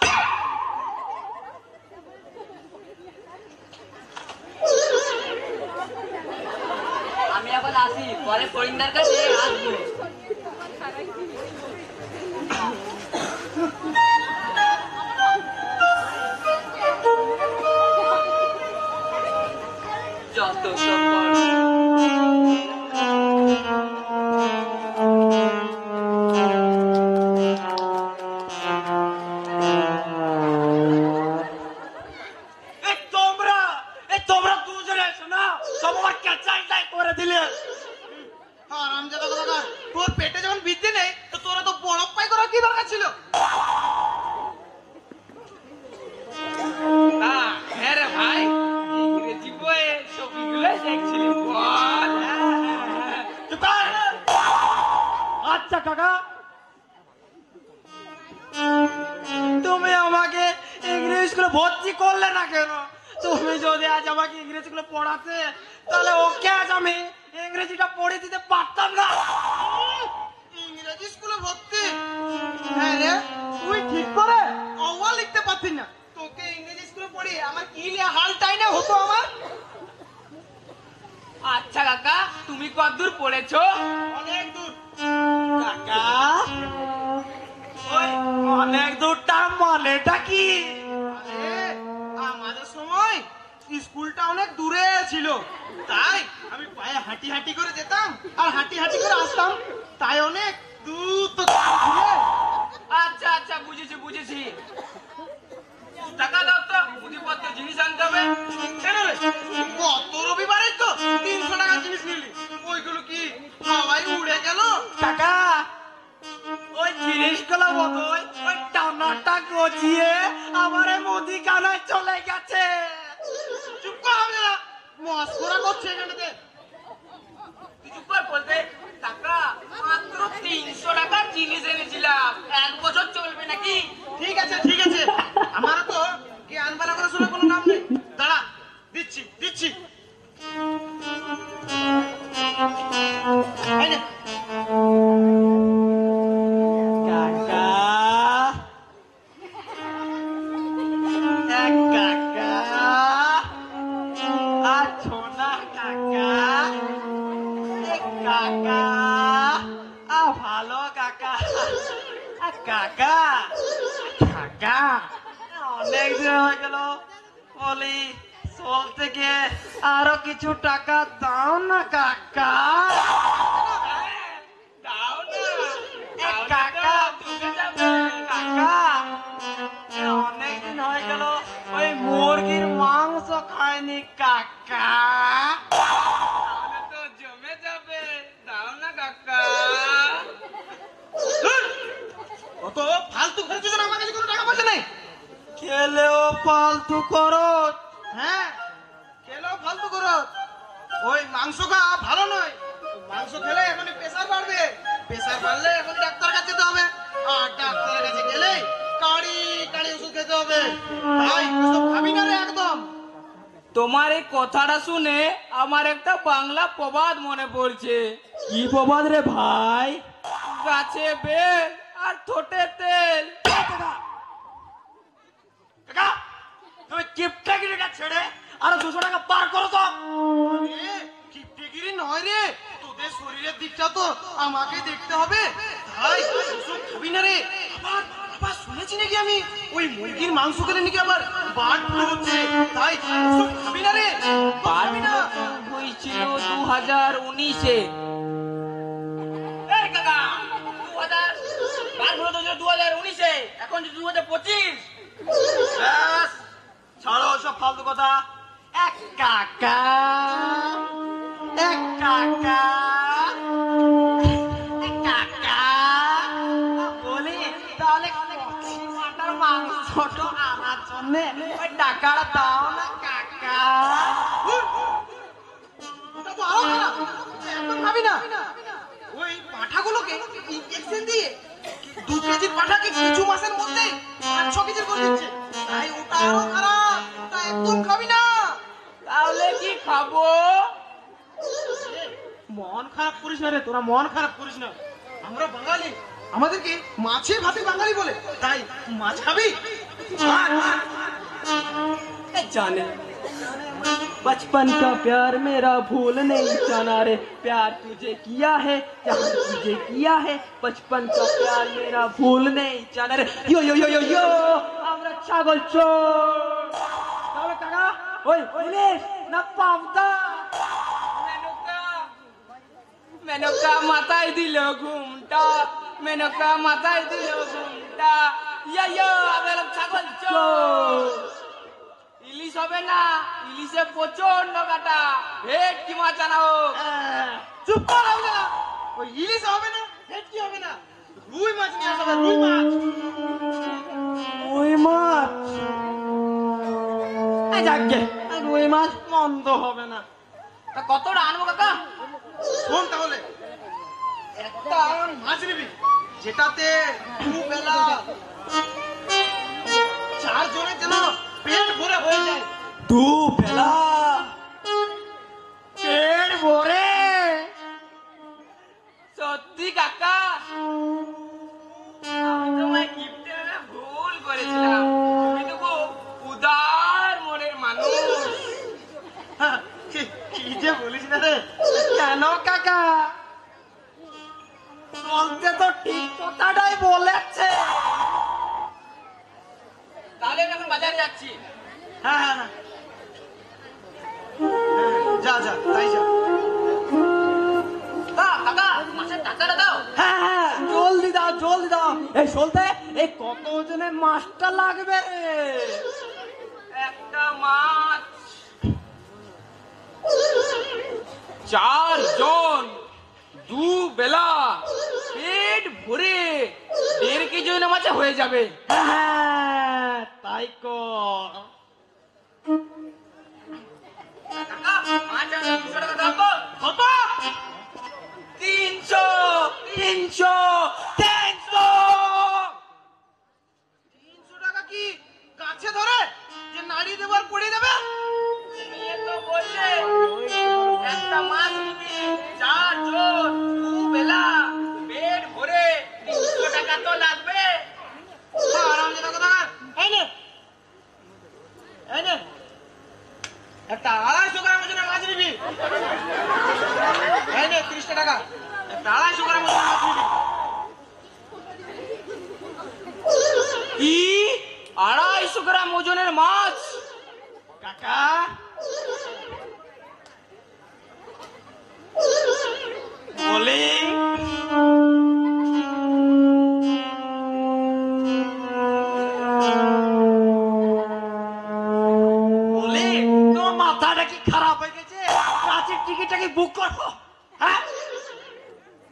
আমি এখন আসি, পরে ফরিন্দার কাছে আসবো। যত সব ভর্তি করলে না কেন? তুমি যদি আজ আমাকে ইংরেজি স্কুলে পড়াতে, তাহলে ওকে আজ আমি ইংরেজিটা পড়ে দিতে পারতাম না। ইংরেজি স্কুলে ভর্তি? হ্যাঁ রে, তুই ঠিক করে অওয়া লিখতে পারতিস না। তোকে ইংরেজি স্কুলে পড়ি আমার কি নিয়ে হালটাই না হতো আমার। আচ্ছা কাকা, তুমি কতদূর পড়েছো? অনেক দূর। কাকা, ওই অনেক দূরটার মানেটা কি? আরে, আমাদের সময় স্কুলটা অনেক দূরে ছিল, তাই আমি পায়ে হাঁটি হাঁটি করে যেতাম আর হাঁটি হাঁটি করে আসতাম, তাই অনেক দূর তো দূরে। আচ্ছা আচ্ছা, বুঝেছি বুঝেছি। টাকা দাও তো, মুদিপত্র জিনিস আনতে হবে। কেন রে, গত রবিবারে তো 300 টাকার জিনিস নিলি, ওইগুলো কি হাওয়ায় উড়ে গেল? কাকা, ওই জিনিসগুলো বোধহয় ওই টানাটা গজিয়ে আমার মুদিখানায় চলে গেছে। চুপ কর, হবে না, মস্করা করছে এখানেতে। তুই চুপ কর বলতে। টাকা মাত্র 300 টাকার জিনিস এনেছিলাম, 1 বছর চলবে নাকি? ঠিক আছে ঠিক আছে, আমারও তো জ্ঞান বালা করে শোনার কোনো নাম নেই। দাঁড়া, দিচ্ছি দিচ্ছি। এই নে। কাকা, কাকা, আছো না কাকা? কাকা, ভালো কাকা। কাকা, কাকা, অনেক দিন হয়ে গেল, বলি চলতে গিয়ে আরো কিছু টাকা দাও না কাকা। দাও না। কাকা, তুমি যাবে। কাকা, অনেকদিন হয়ে গেল ওই মুরগির মাংস খায়নি কাকা। তাহলে তো জমে যাবে। দাও না কাকা। অত ফালতু খরচ না, আমার কাছে কোনো টাকা পয়সা নেই। খেলেও ফালতু করো। হ্যাঁ, খেলেও ফালতু করো। ওই মাংস খা ভালো নয়, মাংস খেলে এখনই প্রেসার বাড়বে, প্রেসার বাড়লে এখন ডাক্তার কাছে যেতে হবে, আর ডাক্তারের কাছে গেলে কাড়ি কাড়ি ওষুধ খেতে হবে। তাই ওসব খাবি না রে একদম। তোমার এই কথাটা শুনে আমার একটা বাংলা প্রবাদ মনে পড়ছে। কি প্রবাদ রে ভাই? গাছে বেল আর ঠোঁটে তেল। কাকা, তুমি কিপটাগিরিটা ছেড়ে আরো 200 টাকা পার করো তো। এ, কিপ্টেগিরি নয় রে, তোদের শরীরের দিকটা তো আমাকে দেখতে হবে, তাই ওসব খাবি না রে। আবার আবার শুনেছি নাকি আমি ওই মুরগির মাংস খেলে নাকি আবার বার্ড ফ্লু হচ্ছে, তাই ওসব খাবি না রে, পারবি না। হয়েছিল 2019-এ। এই কাকা, 2000 বার হলো তো 2019-এ, এখন যে 2025। ব্যাস, ছাড়ো সব ফালতু কথা। এক কাকা, এক কাকা, এক কাকা, বলি তাহলে মাটার মাংসটা আনার জন্য ওই টাকাটা দাও না কাকা। ওটা তো আরো খারাপ, একদম খাবি না। ওই পাঁঠাগুলোকে ইনজেকশন দিয়ে 2 কেজির পাঁঠাকে কিছু মাসের মধ্যে 5-6 কেজির করে দিচ্ছে, তাই ওটা আরো খারাপ, ওটা একদম খাবি না। তাহলে কি খাবো? মন খারাপ করিস না রে, তোরা মন খারাপ করিস না। আমরা বাঙালি, আমাদেরকে মাছে ভাতে বাঙালি বলে, তাই মাছ খাবি। जाने बचपन का प्यार मेरा भूल नहीं जाना रे, प्यार तुझे किया है जहाँ तुझे किया है, बचपन का प्यार मेरा भूल नहीं जाना रे। यो यो यो यो यो আমরা ছাগল চোর। তাহলে কাকা, ওই ইলিশ না পাবদা? মেনকা মাথায় দিল ঘুমটা, মেনকা মাথায় দিল ঘুমটা। ইয়া আমরা ছাগল চোর। ইলিশ হবে না, ইলিশে প্রচন্ড কাটা, ভেটকি মাছ আনা হোক। চুপ কর, হবে না, ওই ইলিশ হবে না, ভেটকি হবে না, রুই মাছ নিয়ে আসবে, রুই মাছ। রুই মাছ, যাকে রুই মাছ মন্দ হবে না। তা কতটা আনবো কাকা? শোন তাহলে, একটা মাছ নিবি যেটাতে দুবেলা 4 জনের যেন দুবেলা পেট ভরে। সত্যি কাকা, আমি তোমায় গিফটে ভুল করেছিলাম। তুমি তো খুব উদার মনের মানুষ। কি যে বলিস না রে। কেন কাকা? বলতে তো ঠিক কথাটাই বলেছে। তাহলে আমি এখন বাজারে যাচ্ছি। হ্যাঁ হ্যাঁ হ্যাঁ, যা যা তাই যা। কাকা, মাছের টাকাটা দাও। হ্যাঁ হ্যাঁ, জলদি দাও জলদি দাও। এই চলতে এই কত ওজনের মাছটা লাগবে রে? একটা মাছ 4 জন, 2 বেলা, পেট ভরে 1.5 কেজি ওজনের মাছে হয়ে যাবে। হ্যাঁ তাই কর। কাকা, মাছ আছে, 300 টাকা দাও তো। কত? 300 300 300। 300 টাকা কি গাছে ধরে যে নাড়িয়ে দেবো আর পড়ে যাবে? তুমি তো বললে একটা মাছ নিবি, 4 জন, 2 বেলা, পেট ভরে 300 টাকা তো লাগবে। আরামজাদা কথা। এই নে এই নে, একটা 250 গ্রাম ওজনের মাছ নিবি। এই নে 30 টাকা। একটা 250 গ্রাম ওজনের মাছ নিবি। কি 250 গ্রাম ওজনের মাছ? কাকা বলি বলি তোমার মাথাটা কি খারাপ হয়ে গেছে? রাঁচির টিকিটটা কি বুক করবো? হ্যাঁ,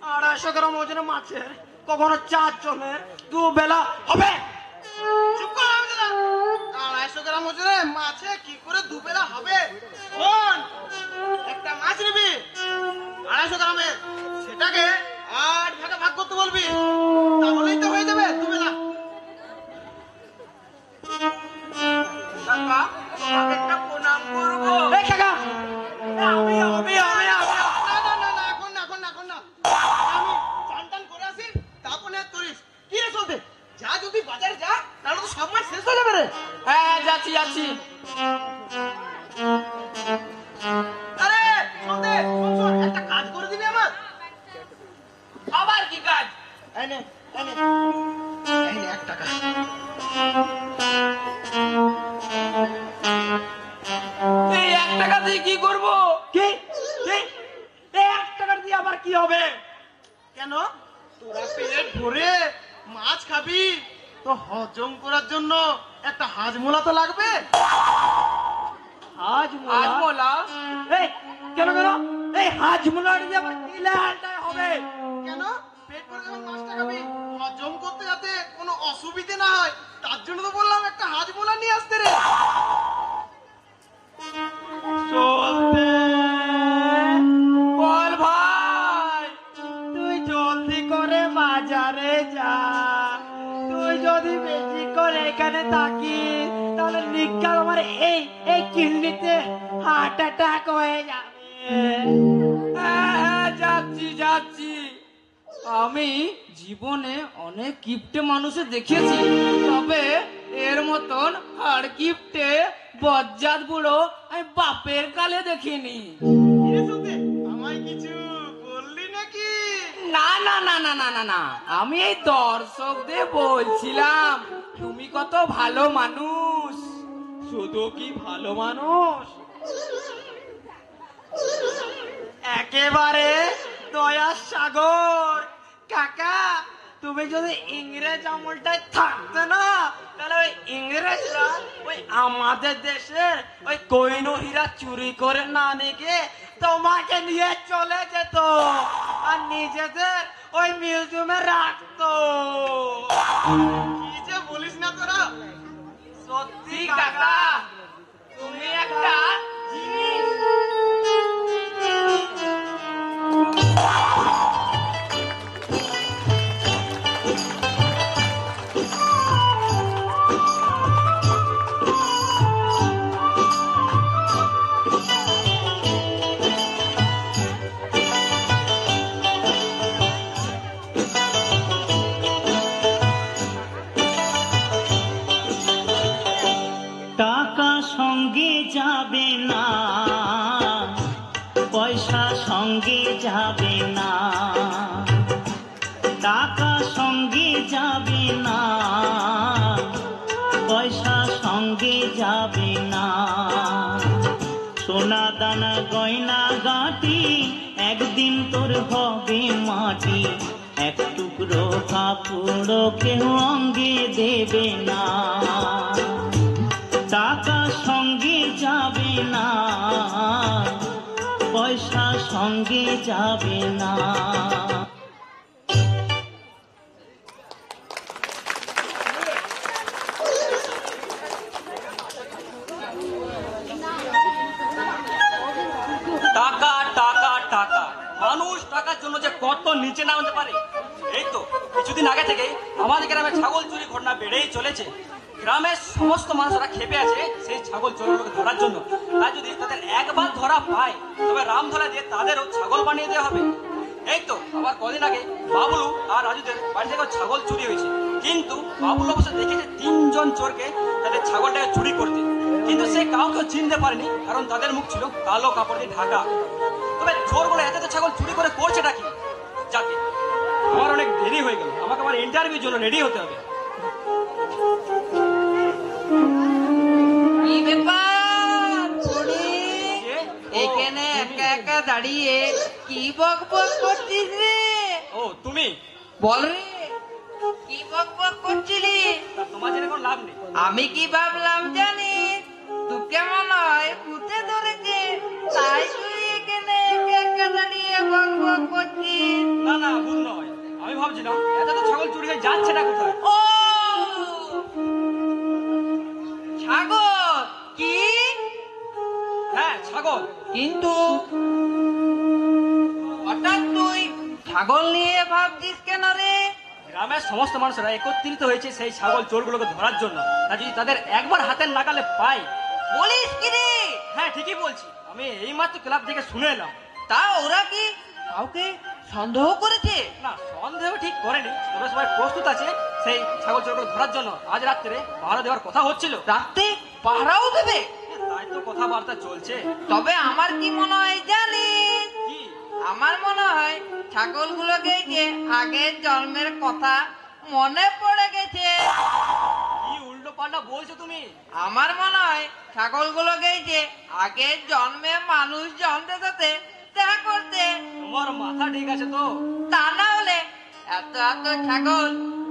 250 গ্রাম ওজনের মাছের কখনো 4 জনের 2 বেলা হবে? চুপ কর আরামজাদা। 250 গ্রাম ওজনের মাছে কি করে দুবেলা হবে? শোন, একটা মাছ নিবি 250 গ্রামের, সেটাকে 8 ভাগে ভাগ করতে বলবি, তাহলেই তো হয়ে যাবে দুবেলা। কাকা, একটা প্রণাম করবো। এই কাকা, আমি আমি আমি আমি না না না না, এখন না এখন না এখন না, আমি চান টান করে আসি, তারপরে আর করিস। কি রে চলতে, যা যদি বাজারে যা, তাহলে তো সব মাছ শেষ হয়ে যাবে রে। হ্যাঁ, যাচ্ছি যাচ্ছি। আরে চলতে, শোন শোন, একটা কাজ করে দিবি আমার। আবার কি কাজ? এই নে এই নে এই নে 1 টাকা। এই 1 টাকা দিয়ে কি করবো? কি কি এই 1 টাকা দিয়ে আবার কি হবে? কেন, তোরা পেট ভরে মাছ খাবি, তো হজম করার জন্য একটা হাজমোলা তো লাগবে। হাজমোলা? আজমোলা? এই কেন কেন এই হাজমোলা দিয়ে আবার কি লালটা হবে? কেন, পেট ভরে যখন মাছটা খাবি, হজম করতে যাতে কোনো অসুবিধে না হয়, তার জন্য তো বললাম একটা হাজমোলা নিয়ে আসতে রে। চলতে বল ভাই। তুই জলদি করে বাজারে যা। তুই যদি বেশি করে এখানে থাকিস তাহলে নিকাল আমার এই এই কিডনিতে হার্ট অ্যাটাক হয়ে যাবে। হ্যাঁ হ্যাঁ, যাচ্ছি যাচ্ছি। আমি জীবনে অনেক কিপ্টে মানুষে দেখেছি, তবে এর মতন হাড় কিপ্টে বজ্জাত বুড়ো আমি বাপের কালে দেখিনি। কি রে চলতে, আমায় কিছু বললি নাকি? না না না না না না না, আমি এই দর্শকদের বলছিলাম তুমি কত ভালো মানুষ। শুধু কি ভালো মানুষ, একেবারে দয়ার সাগর। কাকা, তুমি যদি ইংরেজ আমলটায় থাকতে না, তাহলে ওই ইংরেজরা ওই আমাদের দেশে ওই কোহিনূর হীরা চুরি করে না নিয়ে তোমাকে নিয়ে চলে যেত আর নিজেদের ওই মিউজিয়ামে রাখতো। কি যে বলিস না তোরা। সত্যি কাকা, তুমি একটা জিনিস। সঙ্গে যাবে না, পয়সা সঙ্গে যাবে না, টাকা সঙ্গে যাবে না, পয়সা সঙ্গে যাবে না, সোনা দানা গয়না গাঁটি একদিন তোর হবে মাটি, এক টুকরো কাপড় কেউ অঙ্গে দেবে না, টাকা সঙ্গে যাবে না, পয়সা সঙ্গে যাবে না। টাকা টাকা টাকা, মানুষ টাকার জন্য যে কত নিচে নামতে পারে। এই তো কিছুদিন আগে থেকে আমাদের গ্রামে ছাগল চুরি ঘটনা বেড়েই চলেছে। গ্রামের সমস্ত মানুষরা খেপে আছে সেই ছাগল চোরগুলোকে ধরার জন্য। তাই যদি তাদের একবার ধরা পায় তবে রামধরা দিয়ে তাদেরও ছাগল বানিয়ে দেওয়া হবে। এই তো আবার কদিন আগে বাবলু আর রাজুদের বাড়ি থেকে ছাগল চুরি হয়েছে, কিন্তু বাবলু অবশ্য দেখেছে 3 জন চোরকে তাদের ছাগলটাকে চুরি করতে, কিন্তু সে কাউকে চিনতে পারেনি, কারণ তাদের মুখ ছিল কালো কাপড় দিয়ে ঢাকা। তবে চোরগুলো এত ছাগল চুরি করে করছেটা কি? যাকে আমার অনেক দেরি হয়ে গেল, আমাকে আবার ইন্টারভিউর জন্য রেডি হতে হবে। কি ব্যাপার শুনি? এখানে একা একা দাঁড়িয়ে কি বক বক করছিস রে? ও তুমি বল রে, কি বক বক করছিলি? তোমার জেনে কোনো লাভ নেই। আমি কি ভাবলাম জানিস, তুই কেমন হয় ভূতে ধরেছে, তাই তুই এখানে একা একা দাঁড়িয়ে বক বক করছিস। না না, ভুল নয়, আমি ভাবছিলাম এত তো ছাগল চুরি হয়ে যাচ্ছেটা কোথায়। ও ছাগল? কি? হ্যাঁ ছাগল। কিন্তু হঠাৎ তুই ছাগল নিয়ে ভাবছিস কেন রে? গ্রামের সমস্ত মানুষরা একত্রিত হয়েছে সেই ছাগল চোরগুলোকে ধরার জন্য। তা যদি তাদের একবার হাতের নাগালে পাই। বলিস কি রে? হ্যাঁ ঠিকই বলছি, আমি এইমাত্র ক্লাব থেকে শুনে এলাম। তা ওরা কি কাউকে সন্দেহ করেছে? না, সন্দেহ ঠিক করেনি, তবে সবাই প্রস্তুত আছে সেই ছাগল চোরগুলো ধরার জন্য। আজ রাত্রে পাহারা দেওয়ার কথা হচ্ছিল। রাতে পাহারাও দেবে? তাই তো কথাবার্তা চলছে। তবে আমার কি মনে হয় জানিস? কি? আমার মনে হয় ছাগলগুলোকে যে আগের জন্মের কথা মনে পড়ে গেছে। কি উল্টো পাল্টা বলছো তুমি? আমার মনে হয় ছাগলগুলোকে যে আগের জন্মে মানুষ জন্মের সাথে দেখা করতে। তোমার মাথা ঠিক আছে তো? তা না হলে এত এত ছাগল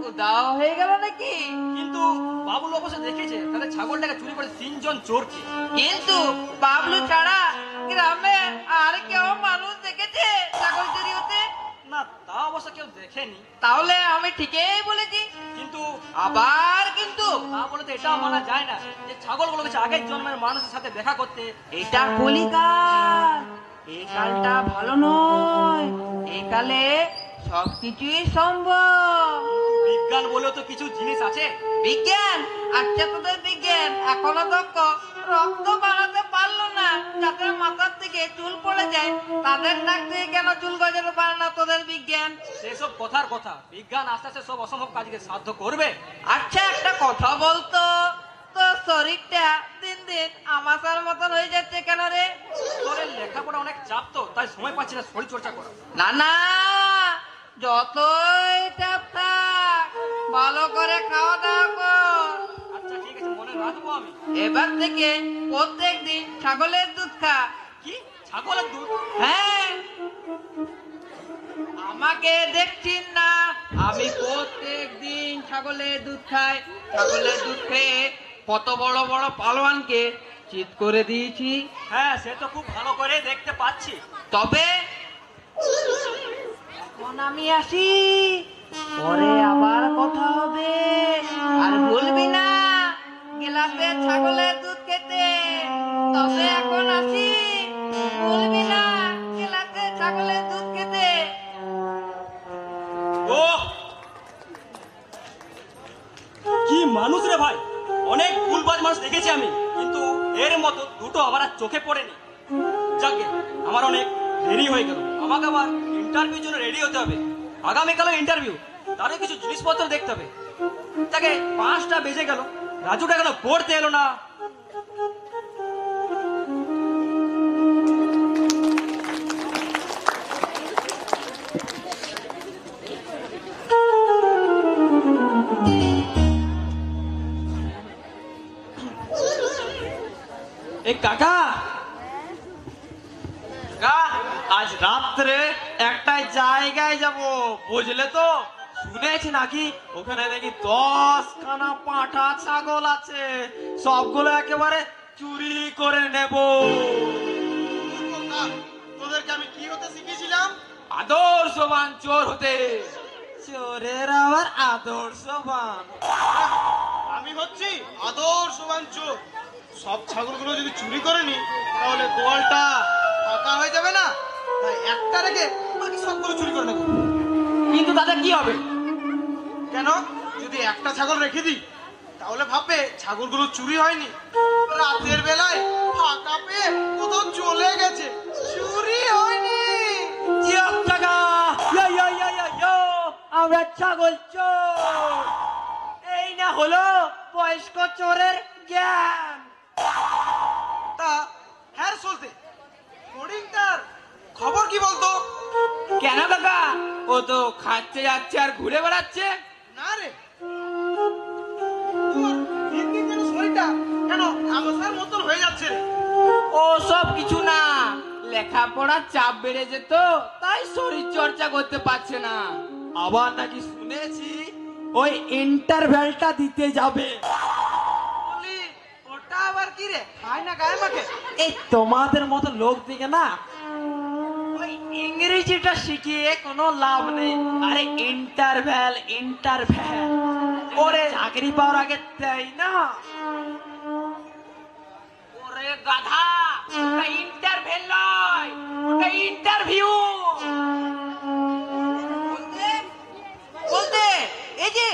উদাও হয়ে গেল নাকি? কিন্তু বাবুল অবশ্য দেখেছে তাদের ছাগলটাকে চুরি করে 3 জন চোরকে। কিন্তু বাবলু ছাড়া গ্রামে আর কেউ মানুষ দেখেছে ছাগল চুরি হতে? না, তা অবশ্য কেউ দেখেনি। তাহলে আমি ঠিকই বলেছি। কিন্তু আবার কিন্তু তা বলে তো এটাও মানা যায় না যে ছাগলগুলো গেছে আগের জন্মের মানুষের সাথে দেখা করতে। এটা কলিকাল, এই কালটা ভালো নয়। এই কালে সবকিছুই সম্ভব। বিজ্ঞান বলেও তো কিছু জিনিস আছে। বিজ্ঞান? আচ্ছা তোদের বিজ্ঞান এখনো দক্ষ রক্ত বানাতে পারলো না যাদের মাথার থেকে চুল পড়ে যায়, তাদের নাক থেকে কেন চুল গজাতে পারে না তোদের বিজ্ঞান? সেসব কথার কথা, বিজ্ঞান আস্তে আস্তে সব অসম্ভব কাজকে সাধ্য করবে। আচ্ছা একটা কথা বলতো, তোর শরীরটা দিন দিন আমাশার মতন হয়ে যাচ্ছে কেন রে? তোর লেখাপড়া অনেক চাপ তো, তাই সময় পাচ্ছি না শরীর চর্চা করা। না না, যতই চাপ থাক ভালো করে খাওয়া দাওয়া কর। আচ্ছা ঠিক আছে, মনে রাখবো আমি। এবার থেকে প্রত্যেক দিন ছাগলের দুধ খা। কি? ছাগলের দুধ? হ্যাঁ, আমাকে দেখছিস না, আমি প্রত্যেক দিন ছাগলের দুধ খাই। ছাগলের দুধ খেয়ে কত বড় বড় পালোয়ানকে চিৎ করে দিয়েছি। হ্যাঁ সে তো খুব ভালো করে দেখতে পাচ্ছি। তবে এখন আমি আসি, পরে আবার কথা হবে। আর ভুলবি না গ্লাসে ছাগলের দুধ খেতে। তবে এখন আসি, ভুলবি না গ্লাসে ছাগলের দুধ খেতে। ও কি মানুষ রে ভাই, অনেক ভুলবাজ মানুষ দেখেছি আমি, কিন্তু এর মতো দুটো আমার আর চোখে পড়েনি। যাকে আমার অনেক দেরি হয়ে গেল, আমাকে আবার ইন্টারভিউর জন্য রেডি হতে হবে। আগামীকালও ইন্টারভিউ, তারও কিছু জিনিসপত্র দেখতে হবে। তাকে 5টা বেজে গেল, রাজুটা গেল পড়তে এলো না। এই কাকা কাকা, আজ রাত্রে একটা জায়গায় যাব, বুঝলে তো? শুনেছি নাকি ওখানে নাকি 10খানা পাঁঠা ছাগল আছে, সবগুলো একেবারে চুরি করে নেব। তোদেরকে আমি কি হতে শিখিয়েছিলাম? আদর্শবান চোর হতে। চোরের আবার আদর্শবান? আমি হচ্ছি আদর্শবান চোর। সব ছাগলগুলো যদি চুরি করে নি তাহলে গোয়ালটা ফাঁকা হয়ে যাবে না, তাই একটা রেখে বাকি সবগুলো চুরি করে নেবো। কিন্তু দাদা কি হবে? কেন? যদি একটা ছাগল রেখে দিই তাহলে ভাববে ছাগলগুলো চুরি হয়নি, রাতের বেলায় ফাঁকা পেয়ে কোথাও চলে গেছে, চুরি হয়নি। আমরা ছাগল চোর, এই না হলো বয়স্ক চোরের জ্ঞান। তা হ্যাঁ চলতে হরিণটার খবর কি বলতো? কেন কাকা, ও তো খাচ্ছে যাচ্ছে আর ঘুরে বেড়াচ্ছে। না রে, তোর দিন দিন যেন শরীরটা কেন আমসার মতন হয়ে যাচ্ছে রে। ও সব কিছু না, লেখাপড়ার চাপ বেড়ে যেত, তাই শরীর চর্চা করতে পারছে না। আবার নাকি শুনেছি ওই ইন্টারভ্যালটা দিতে যাবে। বলি ওটা আবার কি রে? খায় না গায়ে মাখে? এই তোমাদের মতো লোক দিকে না ওই ইংরেজিটা শিখিয়ে কোনো লাভ নেই। আরে ইন্টারভ্যাল ইন্টারভ্যাল ওরে চাকরি পাওয়ার আগে তাই না? ওরে গাধা, ওটা ইন্টারভিউ নয়, ওটা ইন্টারভিউ। বলতে এই যে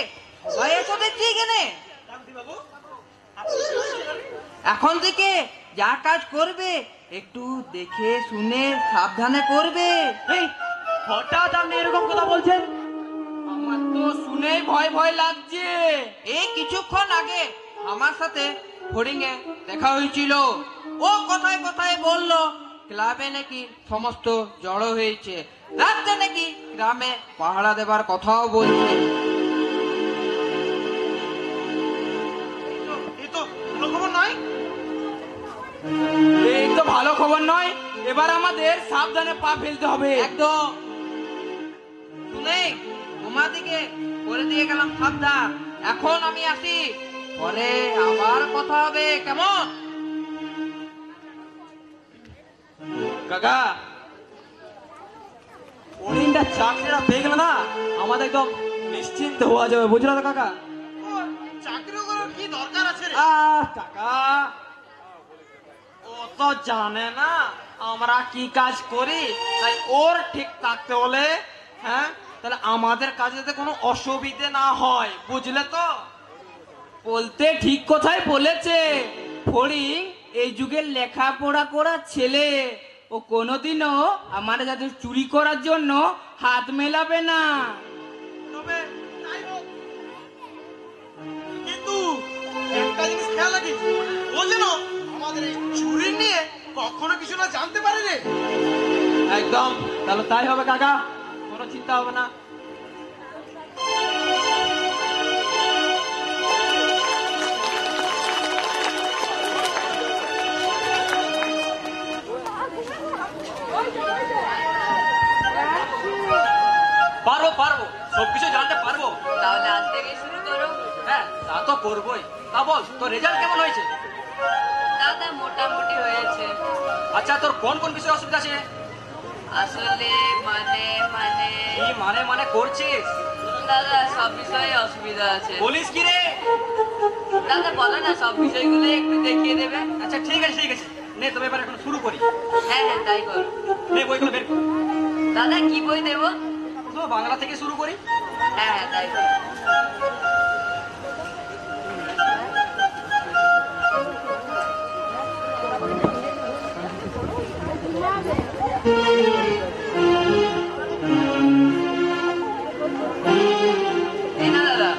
সবাই এসে দেখছি এখানে, বাবু এখন থেকে যা কাজ করবে একটু দেখে শুনে সাবধানে করবে। এই হঠাৎ আপনি এরকম কথা বলছেন? আমার তো শুনেই ভয় ভয় লাগছে। এই কিছুক্ষণ আগে আমার সাথে ফড়িংয়ে দেখা হয়েছিল, ও কথায় কথায় বললো ক্লাবে নাকি সমস্ত জড়ো হয়েছে, রাত্রে নাকি গ্রামে পাহারা দেবার কথাও বলছে। এই তো ভালো খবর নয়। এই তো ভালো খবর নয়, এবার আমাদের সাবধানে পা ফেলতে হবে। একদম শুনে তোমাদিকে করে দিয়ে গেলাম সাবধান। এখন আমি আসি, পরে আবার কথা হবে, কেমন? কাকা ওরিনটা চাকরিটা পেয়ে গেল না, আমাদের একদম নিশ্চিন্ত হওয়া যাবে, বুঝলো তো কাকা? ওর চাকরি করার কি দরকার আছে রে? কাকা ও তো জানে না আমরা কি কাজ করি, তাই ওর ঠিক থাকতে হলে হ্যাঁ তাহলে আমাদের কাজে যাতে কোনো অসুবিধে না হয়, বুঝলে তো? বলতে ঠিক কথাই বলেছে ফড়িং, এই যুগের লেখাপড়া করা ছেলে, ও কোনোদিনও আমার যাতে চুরি করার জন্য হাত মেলাবে না। তবে তাই হোক, কিন্তু একটা জিনিস খেয়াল রাখিস, ও যেন আমাদের এই চুরি নিয়ে কখনো কিছু না জানতে পারে রে। একদম, তাহলে তাই হবে কাকা, কোনো চিন্তা হবে না। পারবো পারবো, সবকিছু জানতে পারবো। তাহলে আজ থেকে শুরু করো। হ্যাঁ তা তো করবোই। তা বল তোর রেজাল্ট কেমন হয়েছে? দাদা মোটামুটি হয়েছে। আচ্ছা তোর কোন কোন বিষয়ে অসুবিধা আছে? আসলে মানে মানে কি মানে মানে করছিস? দাদা সব বিষয়ে অসুবিধা আছে। বলিস কি রে? দাদা বলো না, সব বিষয়গুলো একটু দেখিয়ে দেবে। আচ্ছা ঠিক আছে ঠিক আছে, নে তবে এবার এখন শুরু করি। হ্যাঁ হ্যাঁ তাই করো। নে বইগুলো বের কর। দাদা কি বই দেবো? প্রথমে বাংলা থেকে শুরু করি। হ্যাঁ হ্যাঁ তাই করো। এই না দাদা।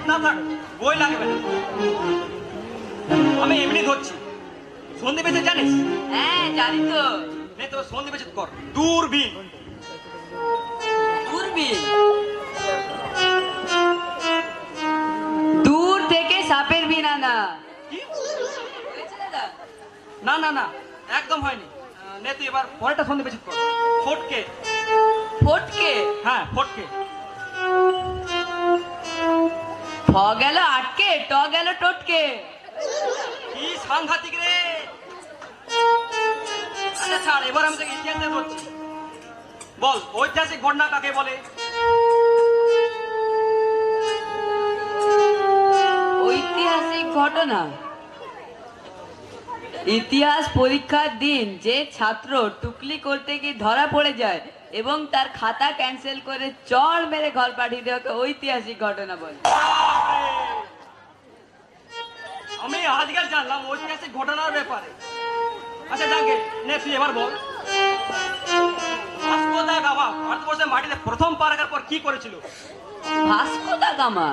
না থাক, বই লাগবে না, আমি এমনি ধরছি। সন্ধি বেঁচে জানিস? হ্যাঁ জানি তো। নে তবে সন্ধি বেঁচে কর। দূরবীন। দূরবীন। দূর থেকে সাপের বিন আনা। কি? না না না, একদম হয়নি। নে তুই এবার পরেরটা সন্নিবেশিত কর। ফটকে। ফটকে? হ্যাঁ, ফটকে। ফ গেল আটকে, ট গেল টটকে। কি সাংঘাতিক রে! আচ্ছা ছাড়, এবার আমি তোকে ইতিহাসে ধরছি। বল, ঐতিহাসিক ঘটনা কাকে বলে? ঐতিহাসিক ঘটনা? ইতিহাস পরীক্ষার দিন যে ছাত্র টুকলি করতে গিয়ে ধরা পড়ে যায় এবং তার খাতা ক্যান্সেল করে চড় মেরে ঘর পাঠিয়ে দেওয়াকে ঐতিহাসিক ঘটনা বলে। আমি আজকাল জানলাম ঐতিহাসিক ঘটনার ব্যাপারে। আচ্ছা যাকে, নে তুই এবার বল। ভাস্কো দা গামা ভারতবর্ষের মাটিতে প্রথম পা রাখার পর কি করেছিল? ভাস্কো দা গামা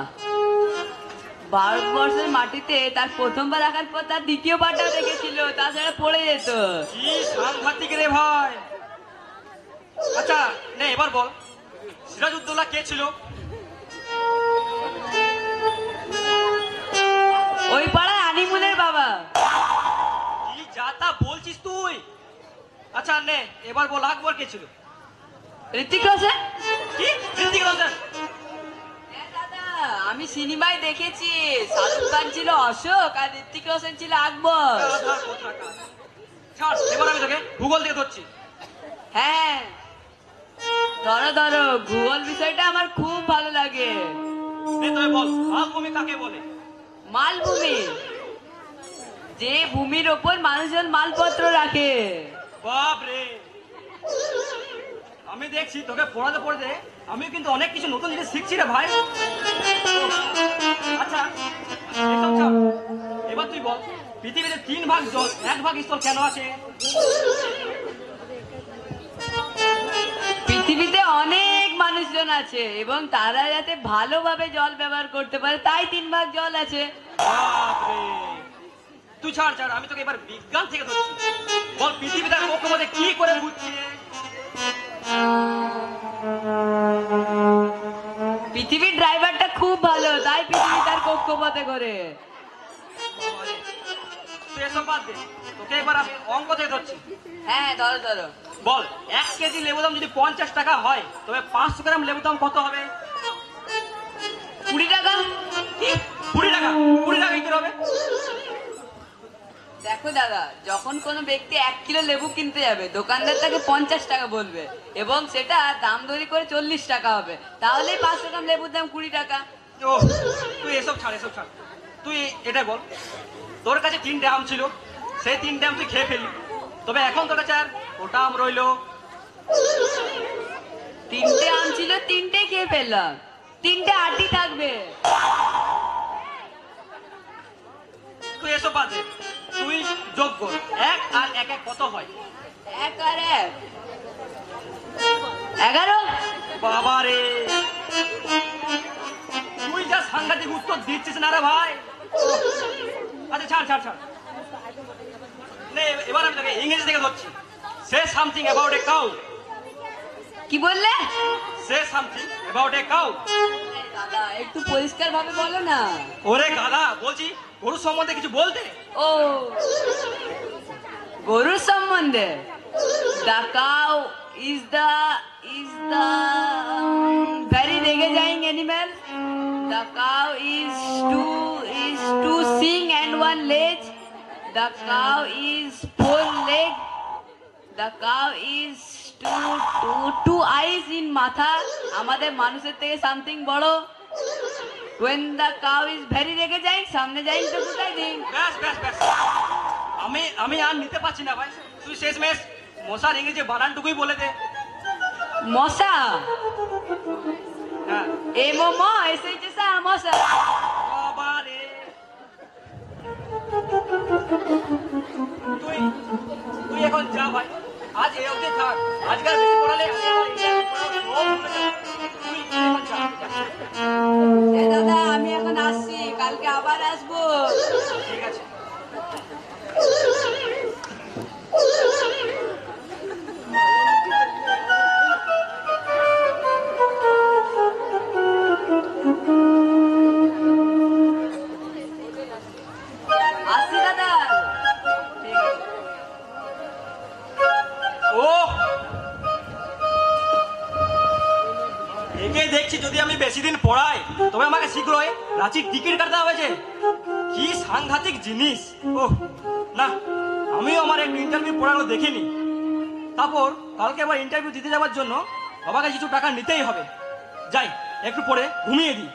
ভারতবর্ষের মাটিতে তার প্রথমবার রাখার পর তার দ্বিতীয় পাটাও রেখেছিল, তাছাড়া পড়ে যেত। কি সাংঘাতিক রে ভাই! আচ্ছা নে এবার বল, সিরাজউদ্দৌলা কে ছিল? ওই পাড়ায় আনিমুলের বাবা। কি যা তা বলছিস তুই? আচ্ছা নে এবার বল, আকবর কে ছিল? ঋতিক রোশন। কি? ঋতিক রোশন? আমি সিনেমায় দেখেছি, শাহরুখ খান ছিল অশোক আর ঋতিক রোশন ছিল আকবর। ছাড়, এবার আমি তোকে ভূগোল থেকে ধরছি। হ্যাঁ ধরো ধরো, ভূগোল বিষয়টা আমার খুব ভালো লাগে। নে তুই বল, মালভূমি কাকে বলে? মালভূমি যে ভূমির ওপর মানুষজন মালপত্র রাখে। বাপ রে, আমি দেখছি তোকে পড়াতে পড়তে আমিও কিন্তু অনেক কিছু নতুন জিনিস শিখছি রে ভাই। আচ্ছা এসব ছাড়, এবার তুই বল, পৃথিবীতে 3 ভাগ জল 1 ভাগ স্থল কেন আছে? পৃথিবীতে অনেক মানুষজন আছে এবং তারা যাতে ভালোভাবে জল ব্যবহার করতে পারে তাই 3 ভাগ জল আছে। বাপ রে, তুই ছাড় ছাড়, আমি তোকে এবার বিজ্ঞান থেকে ধরছি। বল, পৃথিবীতে কক্ষপথে কি করে ঘুরছে? পৃথিবীর ড্রাইভারটা খুব ভালো, তাই পৃথিবী তার কক্ষপথে করে। তুই এসব বাদ দে, তোকে এবার আমি অঙ্ক থেকে ধরছি। হ্যাঁ ধরো ধরো। বল, 1 কেজি লেবু দাম যদি 50 টাকা হয় তবে 500 গ্রাম লেবু দাম কত হবে? 20 টাকা। কি? 20 টাকা? 20 টাকা কি হবে? দেখো দাদা, যখন কোনো ব্যক্তি 1 কিলো লেবু কিনতে যাবে, দোকানদার তাকে 50 টাকা বলবে এবং সেটা দাম দরি করে 40 টাকা হবে, তাহলে 500 গ্রাম লেবুর দাম 20 টাকা। ও, তুই এসব ছাড়, এসব ছাড়। তুই এটাই বল, তোর কাছে 3টে আম ছিল, সেই 3টে আম তুই খেয়ে ফেলি, তবে এখন তোর কাছে আর ওটা আম রইলো। 3টে আম ছিল, 3টে খেয়ে ফেললাম, 3টে আটি থাকবে। তুই এসব বাদ দে, তুই যোগ কর, 1 আর 1 কত হয়? 1 আর 1 11। বাবা রে, তুই যা সাংঘাতিক উত্তর দিচ্ছিস না রে ভাই। আচ্ছা ছাড় ছাড় ছাড়, নে এবার আমি তোকে ইংরেজি থেকে ধরছি। Say something about a cow. কি বললে? Say something about a cow. দাদা একটু পরিষ্কার ভাবে বলো না। ওরে গাধা, বলছি গরু সম্বন্ধে কিছু বলতে। ও, গরুর সম্বন্ধে? The cow is the very রেগেজাইং animal. The cow is to sing and 1 leg. The cow is 4 leg. The cow is two eyes in মাথা, আমাদের মানুষের থেকে সামথিং বড়। When the cow is very রেগেজাইং, সামনে যাই তো কোথায় দিন। ব্যাস ব্যাস ব্যাস, আমি আর নিতে পারছি না ভাই, তুই শেষমেশ মশার ইংরেজি বানানটুকুই বলে দে। মশা? হ্যাঁ। M-O-M S-H-A মশা। বাবা রে, তুই এখন যা ভাই, আজ এই অবধি থাক, আজকাল বেশি পড়ালে আমি আমার ইংরেজি পড়ানো সব ভুলে যাবো। তুই এখন যা। দাদা আমি এখন আসছি, কালকে আবার আসবো। ঠিক আছে। আসছি দাদা। ঠিক আছে। বেশি দিন পড়ায়, তবে আমাকে শীঘ্রই রাঁচির টিকিট কাটতে হবে যে। কি সাংঘাতিক জিনিস! ওহ না, আমিও আমার একটু ইন্টারভিউ পড়ানো দেখিনি। তারপর কালকে আবার ইন্টারভিউ দিতে যাওয়ার জন্য বাবাকে কিছু টাকা নিতেই হবে। যাই, একটু পরে ঘুমিয়ে দিই।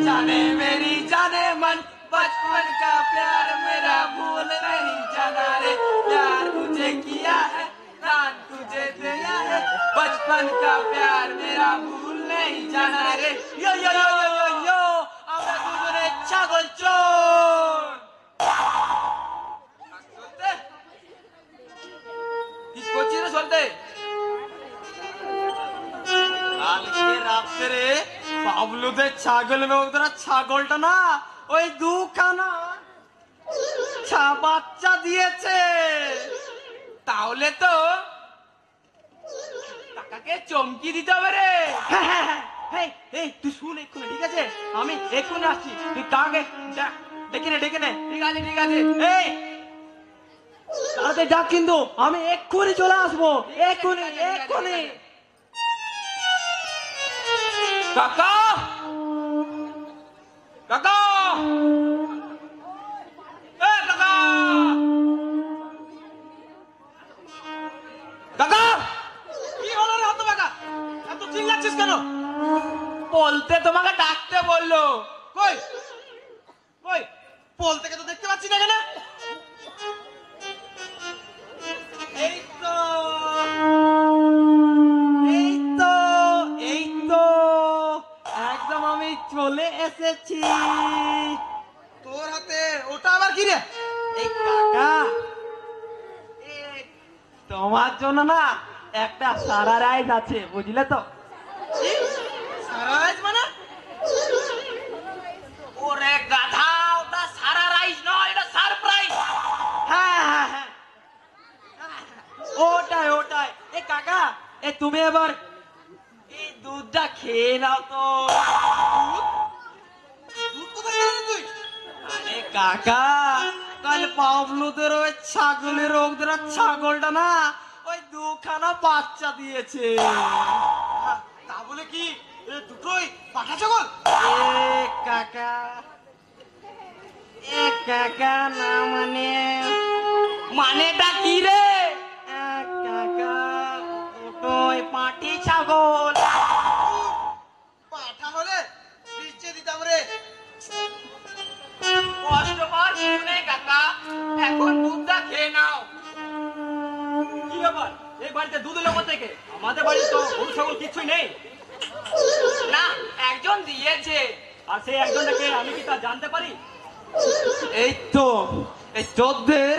जाने मेरी जाने मन बचपन का प्यार मेरा भूल नहीं जाना रे, प्यार तुझे किया है जान तुझे दिया है, बचपन का प्यार मेरा भूल नहीं जाना रे। यो यो यो यो यो यो আমরা দুজনে ছাগল চোর। চলতে কি করছিস রে চলতে? কালকে রাত্রে বাবলুদের ছাগলের ওরা ছাগলটা না ওই দুখানা বাচ্চা দিয়েছে। তাহলে তো টাকাকে চমকি দিতে হবে রে। এই তুই শুন এক্ষুনি, ঠিক আছে? আমি এক্ষুনি আসছি, তুই কাকে ডেকে নে। ঠিক আছে ঠিক আছে। এই তাড়াতাড়ি ডাক, কিন্তু আমি এক্ষুনি চলে আসবো, এক্ষুনি। কাকা কাকা এ কাকা কাকা, কি হলো রে হতভাগা? এত চিল্লাচ্ছিস কেন? বলতে তোমাকে ডাকতে বললো। কই কই পোল থেকে তো দেখতে পাচ্ছি না কেন? এই তো একদম আমি চলে এসেছি। তোর হাতে ওটা আবার কি রে? এই কাকা, তোমার জন্য না একটা সারা রাইজ আছে, বুঝলে তো? সারাইজ মানে? ওরে গাধা, ওটা সারা রাইস নয়, এটা সারপ্রাইজ। হ্যাঁ, ওটাই। এ কাকা, এ তুমি এবার এই দুধটা খেয়ে নাও তো। দুধ কোথায় পেলি তুই? আরে কাকা, কাল বাবলুদের ওই ছাগলের ওদের ছাগলটা না ওই দুখানা বাচ্চা দিয়েছে। তা বলে কি দুটোই পাঠা ছাগল? এ কাকা না, মানেটা কি রে? কাকা দুটোই পাটি ছাগল। পাঠা হলে বিচ্ছে দিতাম রে। কষ্ট পাওয়ার কিছু নেই কাকা, এখন দুধটা খেয়ে নাও। কি ব্যাপার, এই বাড়িতে দুধ এলো কোথা থেকে? আমাদের বাড়িতে তো গরু ছাগল কিছুই নেই। না, একজন দিয়েছে। আর সেই একজনটাকে আমি কি তা জানতে পারি? এই তো এই চোদ্দের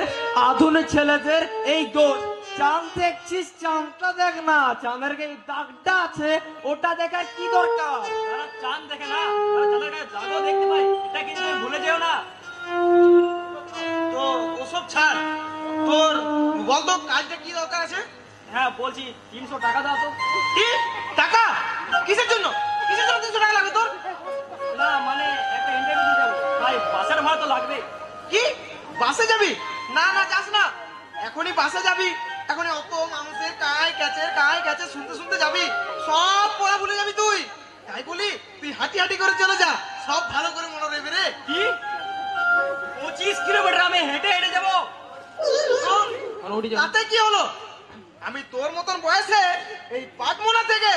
আধুনিক ছেলেদের এই দোষ। চাঁদ দেখছিস, চাঁদটা দেখ না, চাঁদের এই দাগটা আছে, ওটা দেখার কি দরকার? তারা চাঁদ দেখে না, তারা চাঁদের গায়ে দাগও দেখতে পায়, এটা কিন্তু তুমি ভুলে যেও না। তো ওসব ছাড়, তোর বলতো কাজটা কি দরকার আছে? হ্যাঁ বলছি, 300 টাকা দাও তো। কি টাকা? কিসের জন্য 300 টাকা লাগবে তোর? না মানে একটা ইন্টারভিউ দিতে যাবো, তাই বাসের ভাড়া তো লাগবে। কি বাসে যাবি? না না যাস না, এখনই বাসে যাবি, এখনই অত মানুষের কায় ক্যাচে শুনতে শুনতে যাবি, সব পড়া ভুলে যাবি তুই। তাই বলি তুই হাঁটি করে চলে যা, সব ভালো করে মনে রাখবি রে। কি 25 কিলোমিটার আমি হেঁটে যাবো? তাতে কি হলো? আমি তোর মতন বয়সে এই পাটমোনা থেকে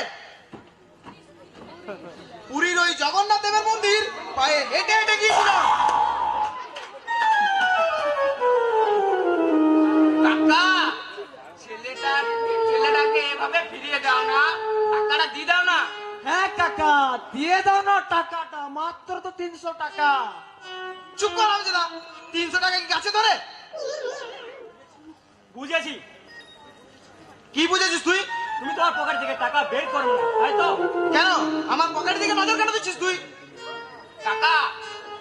পুরীর ওই জগন্নাথ দেবের মন্দির পায়ে হেঁটে গিয়েছিলাম। কাকা, ছেলেটাকে এভাবে ফিরিয়ে দাও না, টাকাটা দিয়ে দাও না। হ্যাঁ কাকা, দিয়ে দাও না টাকাটা, মাত্র তো 300 টাকা। চুপ কর দাদা, 300 টাকা কি গাছে ধরে? বুঝেছি। কি বুঝেছিস তুই? তুমি তোমার পকেট থেকে টাকা বের করো না, তাই তো? কেন আমার পকেট থেকে নজর কেন দিচ্ছিস তুই? কাকা,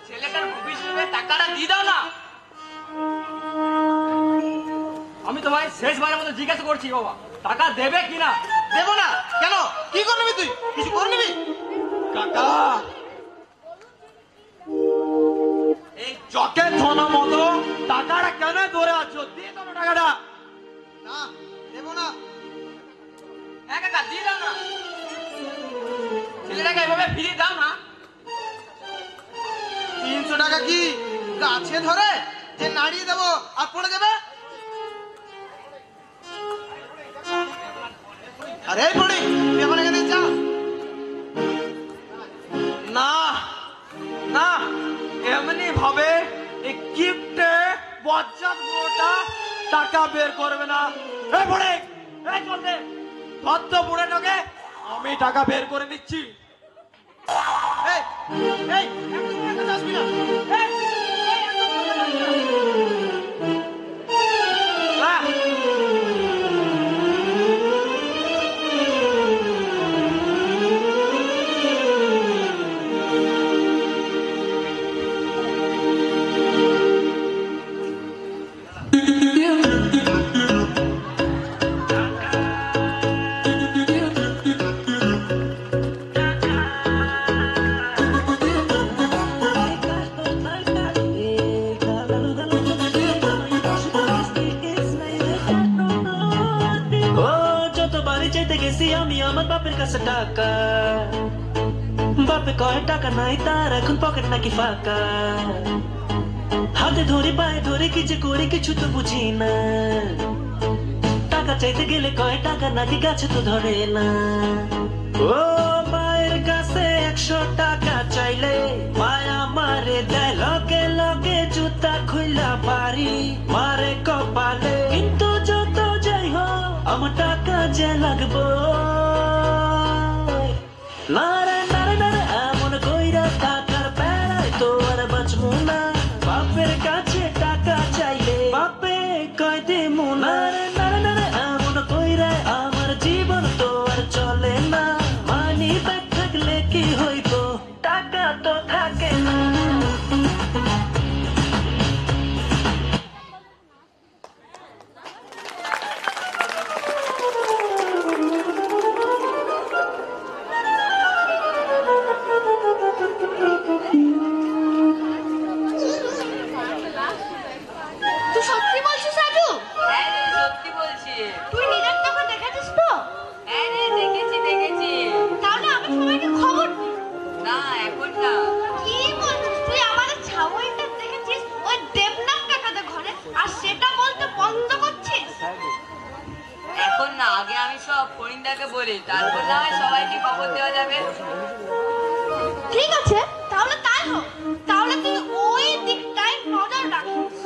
ছেলেটার ভবিষ্যতে টাকাটা দিয়ে দাও না। আমি তোমায় শেষবারের মতো জিজ্ঞাসা করছি বাবা, টাকা দেবে কিনা? দেবো না কেন? কি করে নিবি তুই? কিছু করে নিবি? কাকা এই চকের ধনা মতো টাকাটা কেন ধরে আছো? দিয়ে দাও টাকাটা। না, দেবো না। হ্যাঁ কাকা দিয়ে দাও না, ছেলেটাকে এভাবে ফিরিয়ে দাও না। 300 টাকা কি গাছে ধরে যে নাড়িয়ে দেবো আর পড়ে যাবে? আরে পড়ি তুই আমার এখানে যা। না না, এমনি ভাবে এই গিফটে বজ্জাত বুড়োটা টাকা বের করবে না। এই বুড়ে, এই চল দে, ধর তো বুড়োটাকে, আমি টাকা বের করে নিচ্ছি। এই এই একদম আমার কাছে আসবি না। এই, এই, একদম আমার কাছে আসবি না। হ্যাঁ। আমি আমার বাপের কাছে টাকা, বাপে কয় টাকা নাই তার এখন পকেট নাকি ফাঁকা। হাতে ধরে পায়ে ধরে কি যে করে কিছু তো বুঝি না। টাকা চাইতে গেলে কয় টাকা নাকি গাছে তো ধরে না। ও মায়ের কাছে 100 টাকা চাইলে মায়া মারে দেয় লগে লগে জুতা খুইলা বাড়ি মারে কপালে। কিন্তু যত যাই হোক আমার টাকা যে লাগবো। নারে নারে নারে এমন কইরা টাকার বেড়ায় তো আর বাঁচবো না। বাপের কাছে টাকা চাইলে বাপে কয় দিমু না। নারে নারে এমন কইরা আমার জীবন তো আর চলে না। মানি ব্যাগ থাকলে কি হইব, টাকা তো থাকে না। তুই সত্যি বলছিস রাজু? হ্যাঁ রে, সত্যি বলছি। তুই নিজের চোখে দেখেছিস তো? হ্যাঁ রে, দেখেছি দেখেছি। তাহলে আমি সবাইকে খবর দিই। না এখন না। কি বলছিস? তুই আমাদের ছাগলটা দেখেছিস ওই দেবনাথ কাকাদের ঘরে, আর সেটা বলতে বন্ধ করছিস? এখন না, আগে আমি সব ফরিন্দাকে বলি, তারপর না হয় সবাইকে খবর দেওয়া যাবে। ঠিক আছে, তাহলে তাই হোক। তাহলে তুই ওই দিকটায় নজর রাখিস।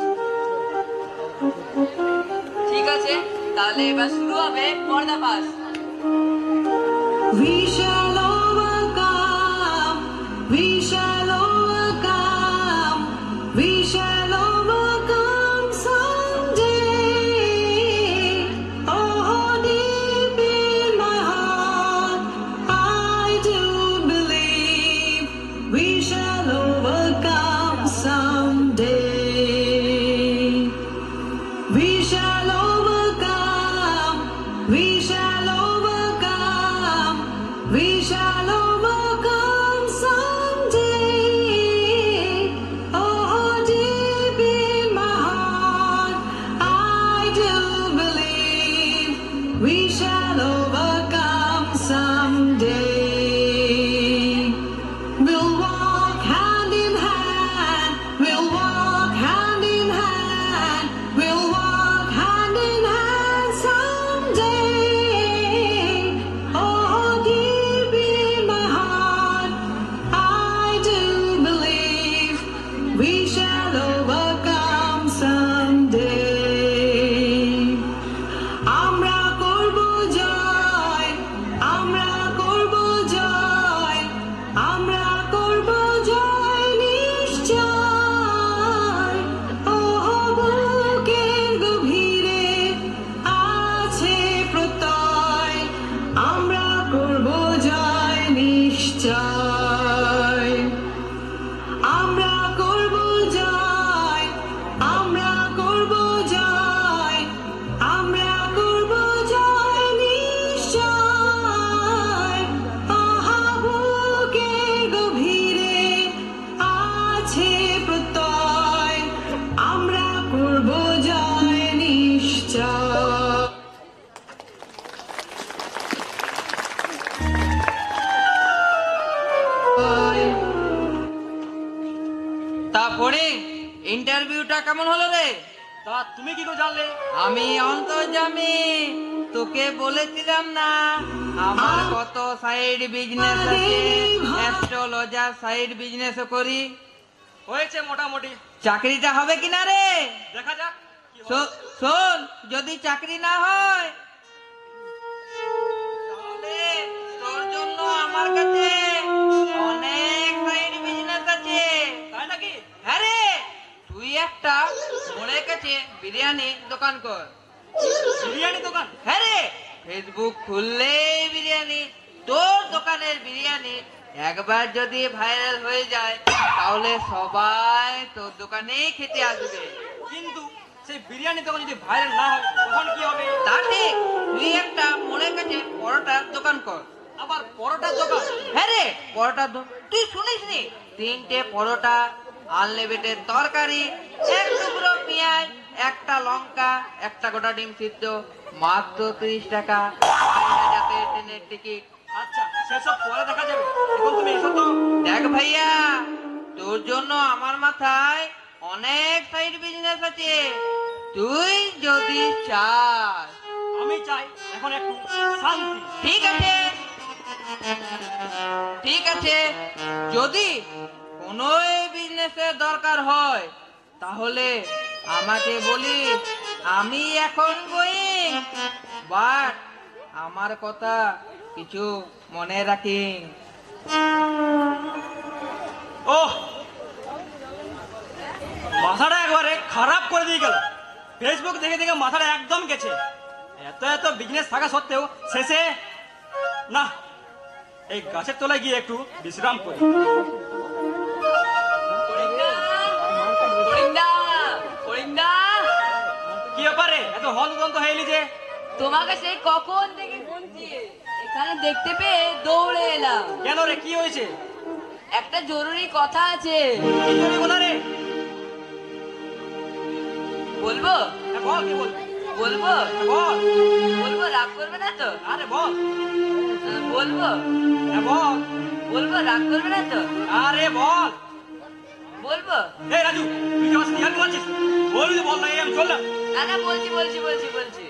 ঠিক আছে, তাহলে এবার শুরু হবে পর্দাফাশ। We shall overcome, we shall overcome, we shall overcome someday. Oh, deep in my heart, I do believe we shall overcome someday. We shall overcome, we shall overcome, we shall overcome someday. Oh, deep আছে প্রত্যয়, আমরা করব জয় নিশ্চয়। তারপরে ইন্টারভিউটা কেমন হলো রে? তা তুমি কি করে জানলে? আমি অন্তর্যামী, তোকে বলেছিলাম না আমার কত সাইড বিজনেস আছে, অ্যাস্ট্রোলজার সাইড বিজনেসও করি। হয়েছে মোটামুটি, চাকরিটা হবে কিনা রে? দেখা যাক। শোন, যদি চাকরি না হয় তাহলে তোর জন্য আমার কাছে অনেক সাইড বিজনেস আছে। তাই নাকি? হ্যাঁ রে, তুই একটা মোড়ের কাছে বিরিয়ানি দোকান কর। বিরিয়ানি দোকান? হ্যাঁ রে, ফেসবুক খুললেই বিরিয়ানি। তোর দোকানের বিরিয়ানি একবার যদি ভাইরাল হয়ে যায় তাহলে সবাই তোর দোকানেই খেতে আসবে। কিন্তু সেই বিরিয়ানি দোকান যদি ভাইরাল না হয় তখন কি হবে? তা ঠিক, তুই একটা মোড়ের কাছে পরোটার দোকান কর। আবার পরোটার দোকান? হ্যাঁ রে, পরোটার তুই শুনিস নি? 3টে পরোটা, আনলিমিটেড তরকারি, 1 টুকরো পেঁয়াজ, 1টা লঙ্কা, 1টা গোটা ডিম সিদ্ধ, মাত্র 30 টাকা, যাতে ট্রেনের টিকিট। আচ্ছা, সেসব পরে দেখা যাবে, এখন তুমি এসো তো। দেখ ভাইয়া, তোর জন্য আমার মাথায় অনেক সাইড বিজনেস আছে, তুই যদি চাস। আমি চাই এখন একটু শান্তি। ঠিক আছে, ঠিক আছে, যদি কোনো বিজনেসের দরকার হয় তাহলে আমাকে বলিস, আমি এখন গোয়িং, বাট আমার কথা কিছু মনে রাখিস। ওহ, মাথাটা একবারে খারাপ করে দিয়ে গেল। ফেসবুক দেখে দেখে মাথাটা একদম গেছে। এত এত বিজনেস থাকা সত্ত্বেও শেষে না, এই গাছের তলায় গিয়ে একটু বিশ্রাম করি। কি ব্যাপারে এত হন্তদন্ত হয়ে এলি যে? তোমাকে সেই কখন থেকে খুঁজছি, এখানে দেখতে পেয়ে দৌড়ে এলাম। কেন রে, কি হয়েছে? একটা জরুরি কথা আছে। কি জরুরি কথা রে? বলবো? বল, কি বল? বলবো? বল। বলবো, রাগ করবে না তো? আরে বল। বলবো? বল। বলবো, রাগ করবে না তো? আরে বল। বলবো? এই রাজু, তুই কি আমার সাথে ইয়ার্কি মারছিস? বলবি বল, না আমি চললাম। না না, বলছি বলছি বলছি বলছি।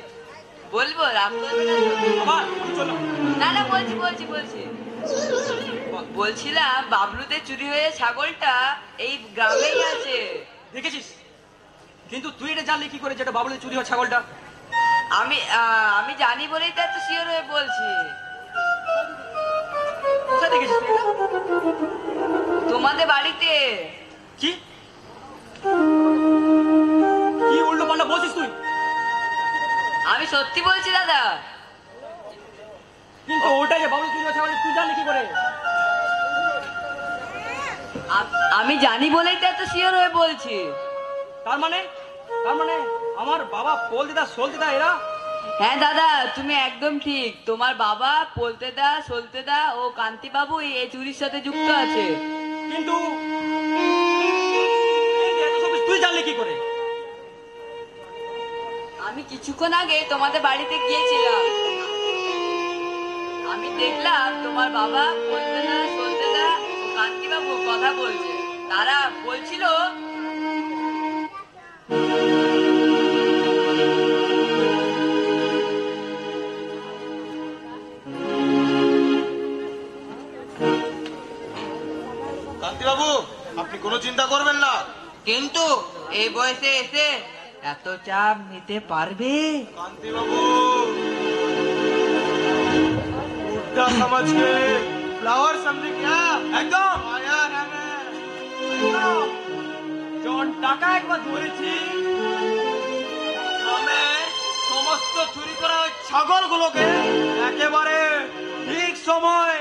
বলবো, রাগ করবে না তো? আবার আমি চললাম। না না, বলছি বলছি বলছি। বলছিলাম, বাবলুতে চুরি হয়ে ছাগলটা এই গ্রামেই আছে। দেখেছিস? কিন্তু তুই এটা জানলি কি করে যেটা বাবুলের চুরি হওয়া ছাগলটা? আমি জানি বলেই তো এত শিওর হয়ে বলছি। কোথায় দেখেছিস তুই এটা? তোমাদের বাড়িতে। কি কি উল্টো পাল্টা বলছিস তুই? আমি সত্যি বলছি দাদা। কিন্তু ওটাই যে বাবুলের চুরি হওয়া ছাগল, তুই জানলি কি করে? আমি জানি বলেই তো এত শিওর হয়ে বলছি। তার মানে আমার বাবা, পোলদিদা, সলদিদা এরা? হ্যাঁ দাদা, তুমি একদম ঠিক। তোমার বাবা, পোলতেদা, সলতেদা ও কান্তি বাবু এই চুরির সাথে যুক্ত আছে। কিন্তু তুই জানলি কি করে? আমি কিছুক্ষণ আগে তোমাদের বাড়িতে গিয়েছিলাম। আমি দেখলাম তোমার বাবা, পোলতেদা, সলতেদা ও কান্তি বাবু কথা বলছে। তারা বলছিল কান্তিবাবু, আপনি কোনো চিন্তা করবেন না। কিন্তু এই বয়সে এসে এত চাপ নিতে পারবে? कांतिबाबू, बुड्ढा समझ के फ्लावर समझे क्या? একদম आया है मैं। একদম। জন টাকা একবার ধরেছি, আমি সমস্ত চুরি করা ওই ছাগলগুলোকে একেবারে ঠিক সময়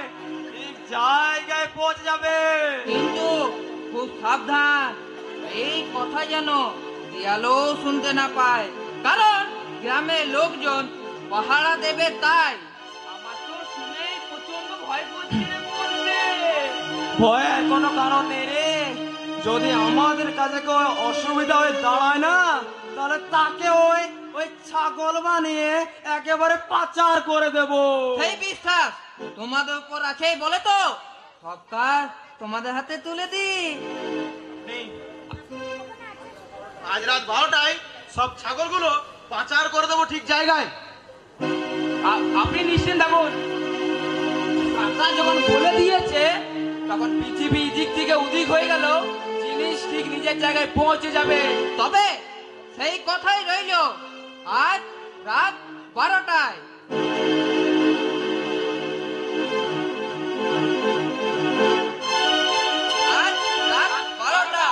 ঠিক জায়গায় পৌঁছে যাবে। কিন্তু খুব সাবধান, এই কথা যেন দিয়ালো শুনতে না পায়, কারণ গ্রামের লোকজন পাহারা দেবে। তাই আমার তো শুনেই প্রচন্ড ভয় করছে রে বলতে। ভয়ের কোনো কারণ নেই রে। যদি আমাদের কাছে কেউ অসুবিধা হয়ে দাঁড়ায় না, তাহলে তাকে ওই ওই ছাগল বানিয়ে একেবারে পাচার করে দেব। সেই বিশ্বাস তোমাদের উপর আছে বলে তো সব কাজ তোমাদের হাতে তুলে দি। আজ রাত 12টায় সব ছাগলগুলো পাচার করে দেবো ঠিক জায়গায়। আপনি নিশ্চিন্ত থাকুন, কাকা যখন বলে দিয়েছে তখন পৃথিবী দিক থেকে উদিক হয়ে গেল, জিনিস ঠিক নিজের জায়গায় পৌঁছে যাবে। তবে সেই কথাই রইল, আজ রাত 12টায়। আজ রাত 12টা।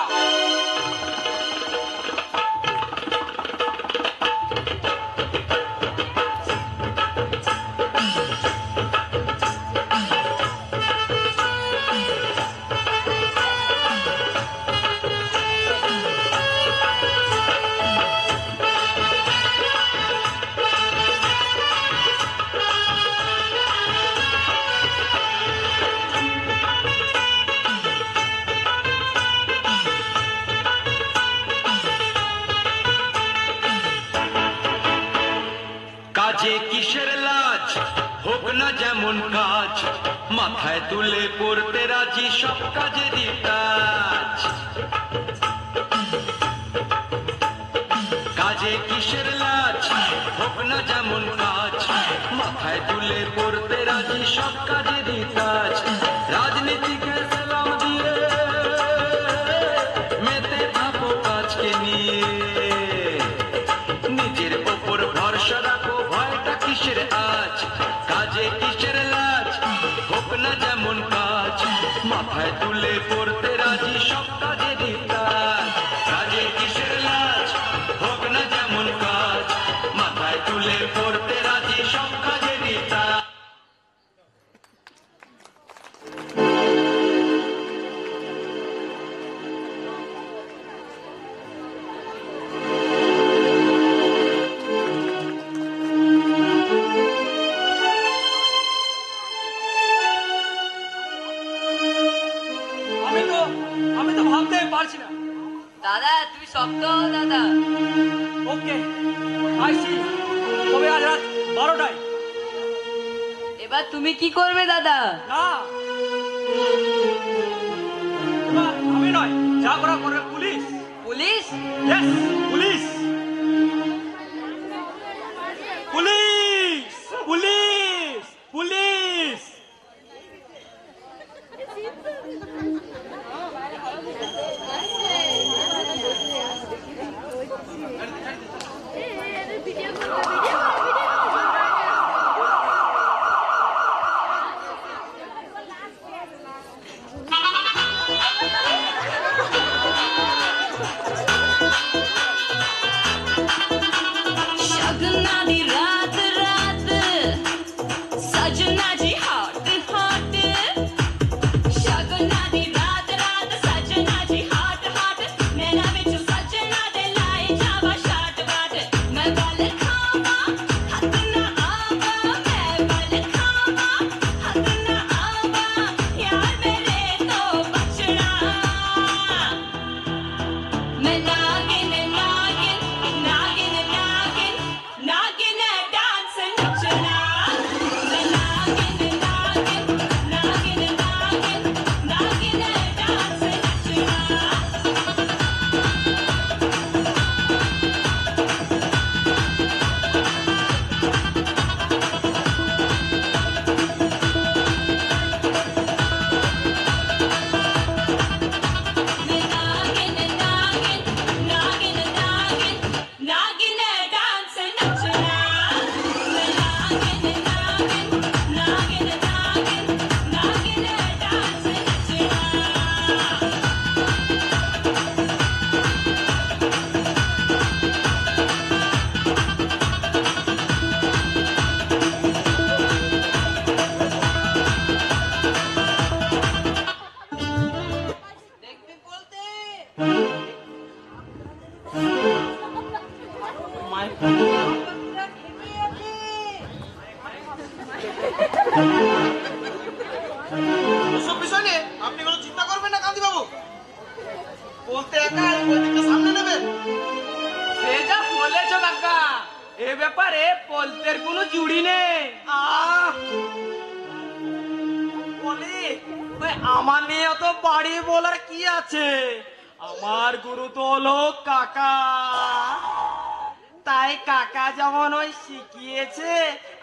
কাজে কিসের লাজ, হোক না যেমন কাজ, মাথায় তুলে পড়তে রাজি সব কাজেরই কাজ। কাজে কিসের লাজ, হোক না যেমন কাজ, মাথায় তুলে পড়তে রাজি সব কাজেরই কাজ। রাজনীতিকে সালাম দিয়ে মেতে থাকো কাজকে নিয়ে, নিজের ওপর ভরসা রাখো, ভয়টা কিসের আজ। কাজে কিসের লাজ, হোক না যেমন কাজ, মাথায় তুলে পড়তে রাজি সব কাজেরই কাজ। কাজে কিসের লাজ, হোক না যেমন কাজ, মাথায় তুলে পড়তে রাজি সব কাজেরই কাজ। আমি তো ভাবতে পারছি না। দাদা তুই শক্ত হও দাদা। ওকে আইসি, তবে আজ রাত 12টায়। এবার তুমি কি করবে দাদা? না, এবার আমি নয়, যা করা করবে police. Police? Yes, police police police police. शगना दी रात रात सजना जी हॉट हॉट। शगना दी रात रात सजना जी हॉट हॉट। मेरा बिच सजना दे लाई जावा शाट वाट। मैं बल खावा हथ ना आवा, मैं बल खावा हथ ना आवा, यार मेरे तो बचना। मैं नागिन नागिन नागिन नागिन नागिन डांस नचना। मैं नागिन नागिन नागिन नागिन नागिन डांस नचना। मैं नागिन नागिन नागिन नागिन नागिन डांस नचना। मैं नागिन नागिन नागिन नागिन नागिन डांस नचना। দেখবি বলতে ওসব বিষয় নিয়ে আপনি কোনো চিন্তা করবেন না কান্তি বাবু। বলতে একা ওই দিকটা সামনে নেবে। সেটা বলেছো কাকা, এ ব্যাপারে পলতের কোনো জুড়ি নেই। বলি ওই আমার নিয়ে অত বাড়ি বলার কি আছে? আমার গুরু তো হলো কাকা, তাই কাকা যেমন ওই শিখিয়েছে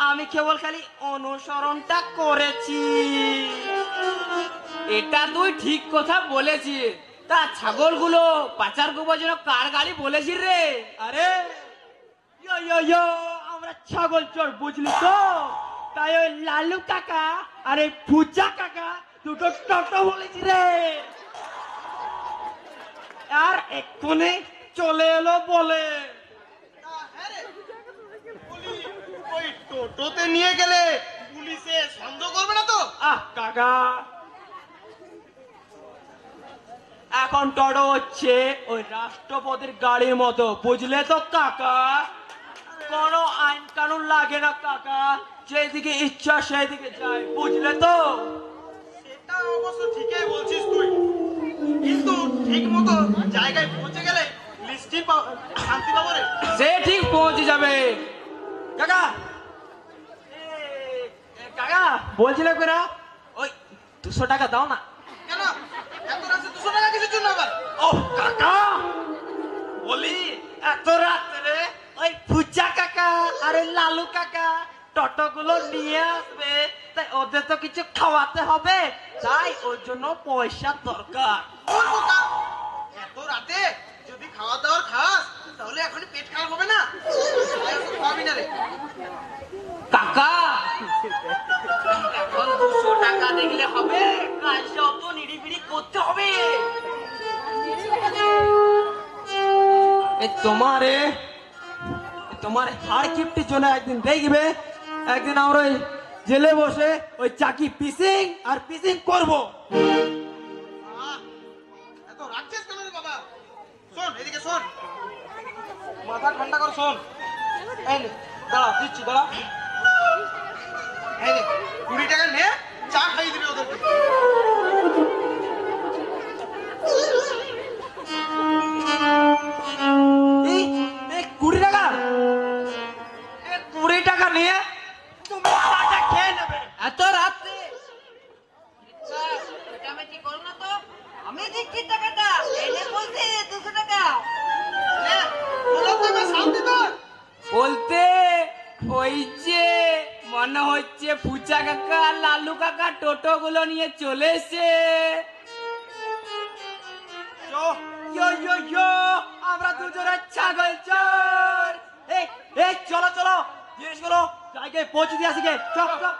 আমি কেবল খালি অনুসরণটা করেছি। এটা তুই ঠিক কথা বলেছিস। তা ছাগলগুলো পাচার করবার জন্য কার গাড়ি বলেছিস রে? আরে আমরা ছাগল চোর বুঝলি তো, তাই ওই লালু কাকা আর এই ফুচা কাকা দুটো টোটো বলেছি রে। আর এক্ষুনি চলে এলো বলে। ওই টোটোতে নিয়ে গেলে পুলিশে সন্দেহ করবে না তো? কাকা এখন টোটো হচ্ছে ওই রাষ্ট্রপতির গাড়ির মতো, বুঝলে তো কাকা? কোনো আইন কানুন লাগে না কাকা, যেদিকে ইচ্ছা সেদিকে যায়, বুঝলে তো? সেটা অবশ্য ঠিকই বলছিস তুই, কিন্তু ঠিক মতো জায়গায় পৌঁছে গেলে লিস্টি শান্তি পাবো রে। সে ঠিক পৌঁছে যাবে। কাকা কাকা বলছিলে কেনা ওই 200 টাকা দাও না। কেন এত রাতে 200 টাকা কিসের জন্য আবার? ও কাকা বলি এত রাত্রে ওই ফুচা কাকা আর ওই লালু কাকা টোটো গুলো নিয়ে আসবে, তাই ওদের তো কিছু খাওয়াতে হবে, তাই ওর জন্য পয়সা দরকার। এত রাতে যদি খাওয়া দাওয়ার খাস তাহলে এখন পেট খারাপ হবে না? খাবি না রে কাকা, এখন 200 টাকা দেখলে হবে? কাজটা অত নিড়িবিড়ি করতে হবে। তোমার হাড় কিপটির জন্য একদিন দেখবে, একদিন আমরা ওই জেলে বসে ওই চাকি পিসিং আর পিসিং করবো। এত রাখছিস কেন রে বাবা? শোন এদিকে শোন, মাথা ঠান্ডা কর, শোন। এই নে দাঁড়া, দিচ্ছি দাঁড়া। এই নে 20 টাকা নে, চা খাইয়ে দিবি ওদেরকে। এই 20 টাকা, 20 টাকা নিয়ে তুমি চাটা খেয়ে নেবে এত রাত্রে? আমি দিচ্ছি টাকাটা, এনে বলছি 200 টাকা। বলতে ওই যে মনে হচ্ছে ফুচা কাকা লালু কাকা টোটো গুলো নিয়ে চলে এসছে। আমরা দুজনে ছাগল চোর। এই চলো চলো, জিনিসগুলো জায়গায় পৌঁছে দিয়ে আসি গে। চল চল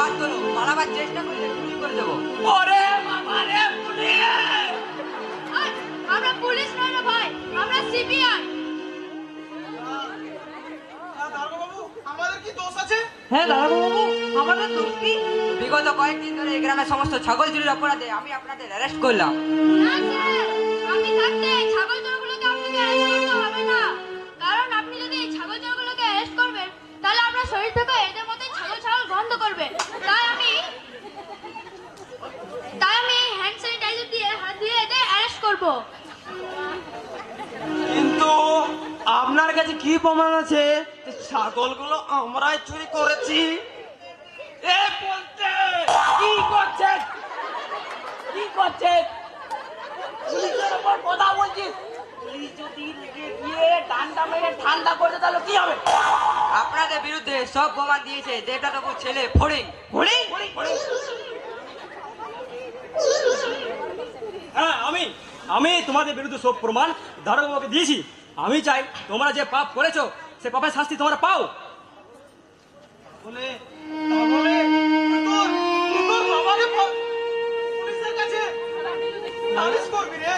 হাত তোলো, পালাবার চেষ্টা করলে গুলি করে দেবো। ওরে বাবা রে, পুলিশ! আমরা পুলিশ নয় না ভাই, আমরা সিবিআই। আমাদের কি দোষ আছে? হ্যাঁ দাদা বাবু, আমাদের দোষ কি? বিগত কয়েকদিন ধরে এই গ্রামের সমস্ত ছাগল চুরির অপরাধে আমি আপনাদের অ্যারেস্ট করলাম। না স্যার, আমি থাকতে এই ছাগল চোরগুলোকে আপনাকে অ্যারেস্ট করতে হবে না। কারণ আপনি যদি এই ছাগল চোরগুলোকে অ্যারেস্ট করবেন, তাহলে আপনার শরীর থেকে এদের মতোই ছাগল ছাগল গন্ধ করবে। তাই আমি হ্যান্ড স্যানিটাইজার দিয়ে হাত ধুয়ে এদের অ্যারেস্ট করব। কিন্তু আপনার কাছে কি প্রমাণ আছে যে ছাগলগুলো আমরাই চুরি করেছি? এ বলতে কি করছেন? কি করছেন? পুলিশের উপর কথা বলছিস? পুলিশ যদি রেগে গিয়ে ডান্ডা মেরে ঠান্ডা করে দেয় তাহলে কি হবে? আপনাদের বিরুদ্ধে সব প্রমাণ দিয়েছে যেটা তবু ছেলে ফড়িং। ফড়িং? ফড়িং? হ্যাঁ আমি তোমাদের বিরুদ্ধে সব প্রমাণ দারোগাকে দিয়েছি। আমি চাই তোমরা যে পাপ করেছো সে পাপের শাস্তি তোমরা পাও। বলে তাহলে তোর বাবাকে পুলিশের কাছে নালিশ করবি রে?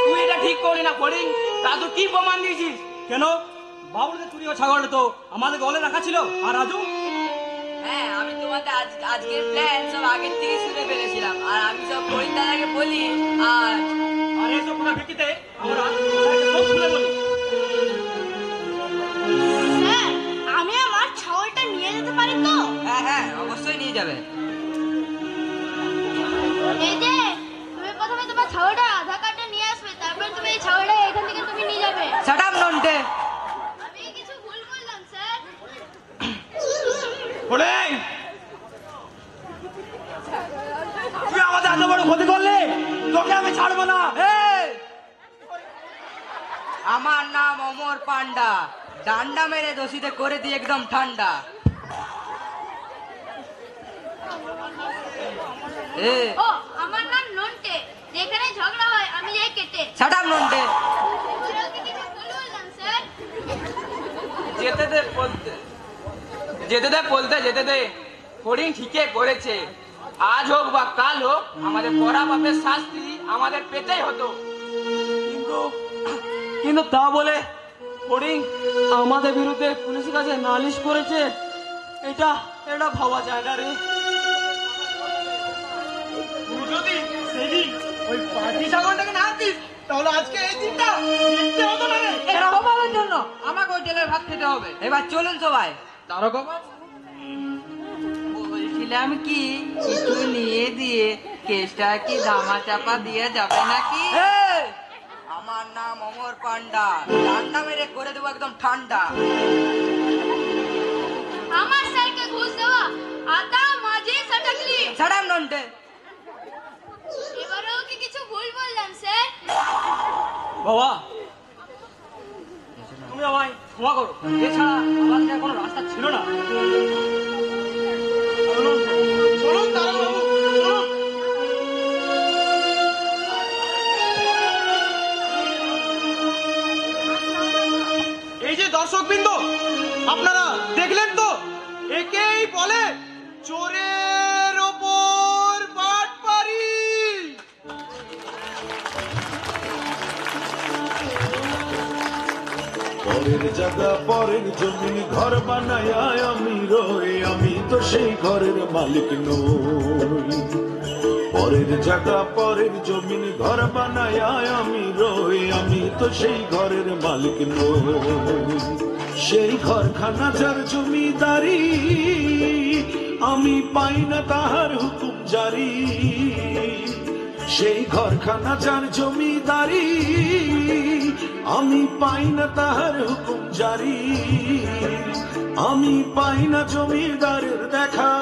তুই এটা ঠিক করলি না ফড়িং। দাদু কি প্রমাণ দিয়েছিস? কেন বাবুদের চুরি ও ছাগলটা তো আমাদেরকে বলে রাখা ছিল। আর রাজু? হ্যাঁ, আমি তোমাদের আজকের প্ল্যান সব আগের থেকে শুনে ফেলেছিলাম, আর আমি সব ফড়িং দাদাকে বলি। আর এইসব পুরো ভিত্তিতে আমরা সব শুনে বলি। ডান্ডা মেরে দোষীতে করে দিয়ে একদম ঠান্ডা। ও আমার নাম নন্টে, যেখানে ঝগড়া হয় আমি যাই কেটে। Shut up Nonte. স্যার যেতে দে বলতে, যেতে দে। ফড়িং ঠিকই করেছে, আজ হোক বা কাল হোক আমাদের পড়া বাপের শাস্তি আমাদের পেতেই হতো। কিন্তু তা বলে ফড়িং আমাদের বিরুদ্ধে পুলিশের কাছে নালিশ করেছে, এটা ভাবা যায় না রে। তুই যদি সেদিন ওই পাটি ছাগলটাকে না দিস তাহলে আজকে এই দিনটা দেখতে হতো না রে। এটা হবার জন্য আমাকে ওই জেলের ভাত খেতে হবে। এবার চলুন সবাই। দারোগা বলছিলাম কি কিছু নিয়ে দিয়ে কেসটা কি ধামা চাপা দিয়ে যাবে নাকি? আমার নাম অমর পান্ডা, ডান্ডা মেরে করে দেবো একদম ঠান্ডা। আমার স্যারকে ঘুষ দেওয়া আতা মাঝে সাটাকলি। Shut up Nonte. এবারেও কি কিছু ভুল বললাম স্যার? বাবা তুমি আমায় ক্ষমা করো, এছাড়া আমাদের আর কোনো রাস্তা ছিল না। চলুন দারোগাবাবু, চলুন। এই যে দর্শকবৃন্দ, আপনারা দেখলেন তো, একেই বলে চোরের ওপর বাটপারি। পরের জায়গা পরের জমিন ঘর বানায় আমি রই, আমি তো সেই ঘরের মালিক নই। পরের জায়গা পরের জমিন ঘর বানায় আমি রই, আমি তো সেই ঘরের মালিক নই। সেই ঘরখানা যার জমিদারি, আমি পাই না তাহার হুকুম জারি। সেই ঘরখানা যার জমিদারি, আমি পাই না তাহার হুকুম জারি। আমি পাই না জমিদারের দেখা,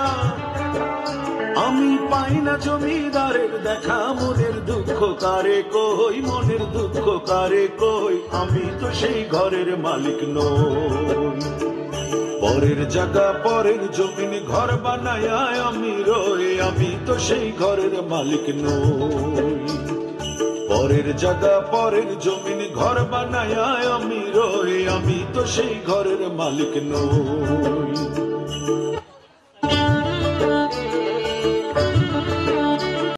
আমি পাই না জমিদারের দেখা। মনের দুঃখ কারে কই, মনের দুঃখ কারে কই, আমি তো সেই ঘরের মালিক নই। পরের জায়গা পরের জমিন ঘর বানায় আমি রই, আমি তো সেই ঘরের মালিক নই। পরের জায়গা পরের জমিন ঘর বানায় আমি রই, আমি তো সেই ঘরের মালিক নই।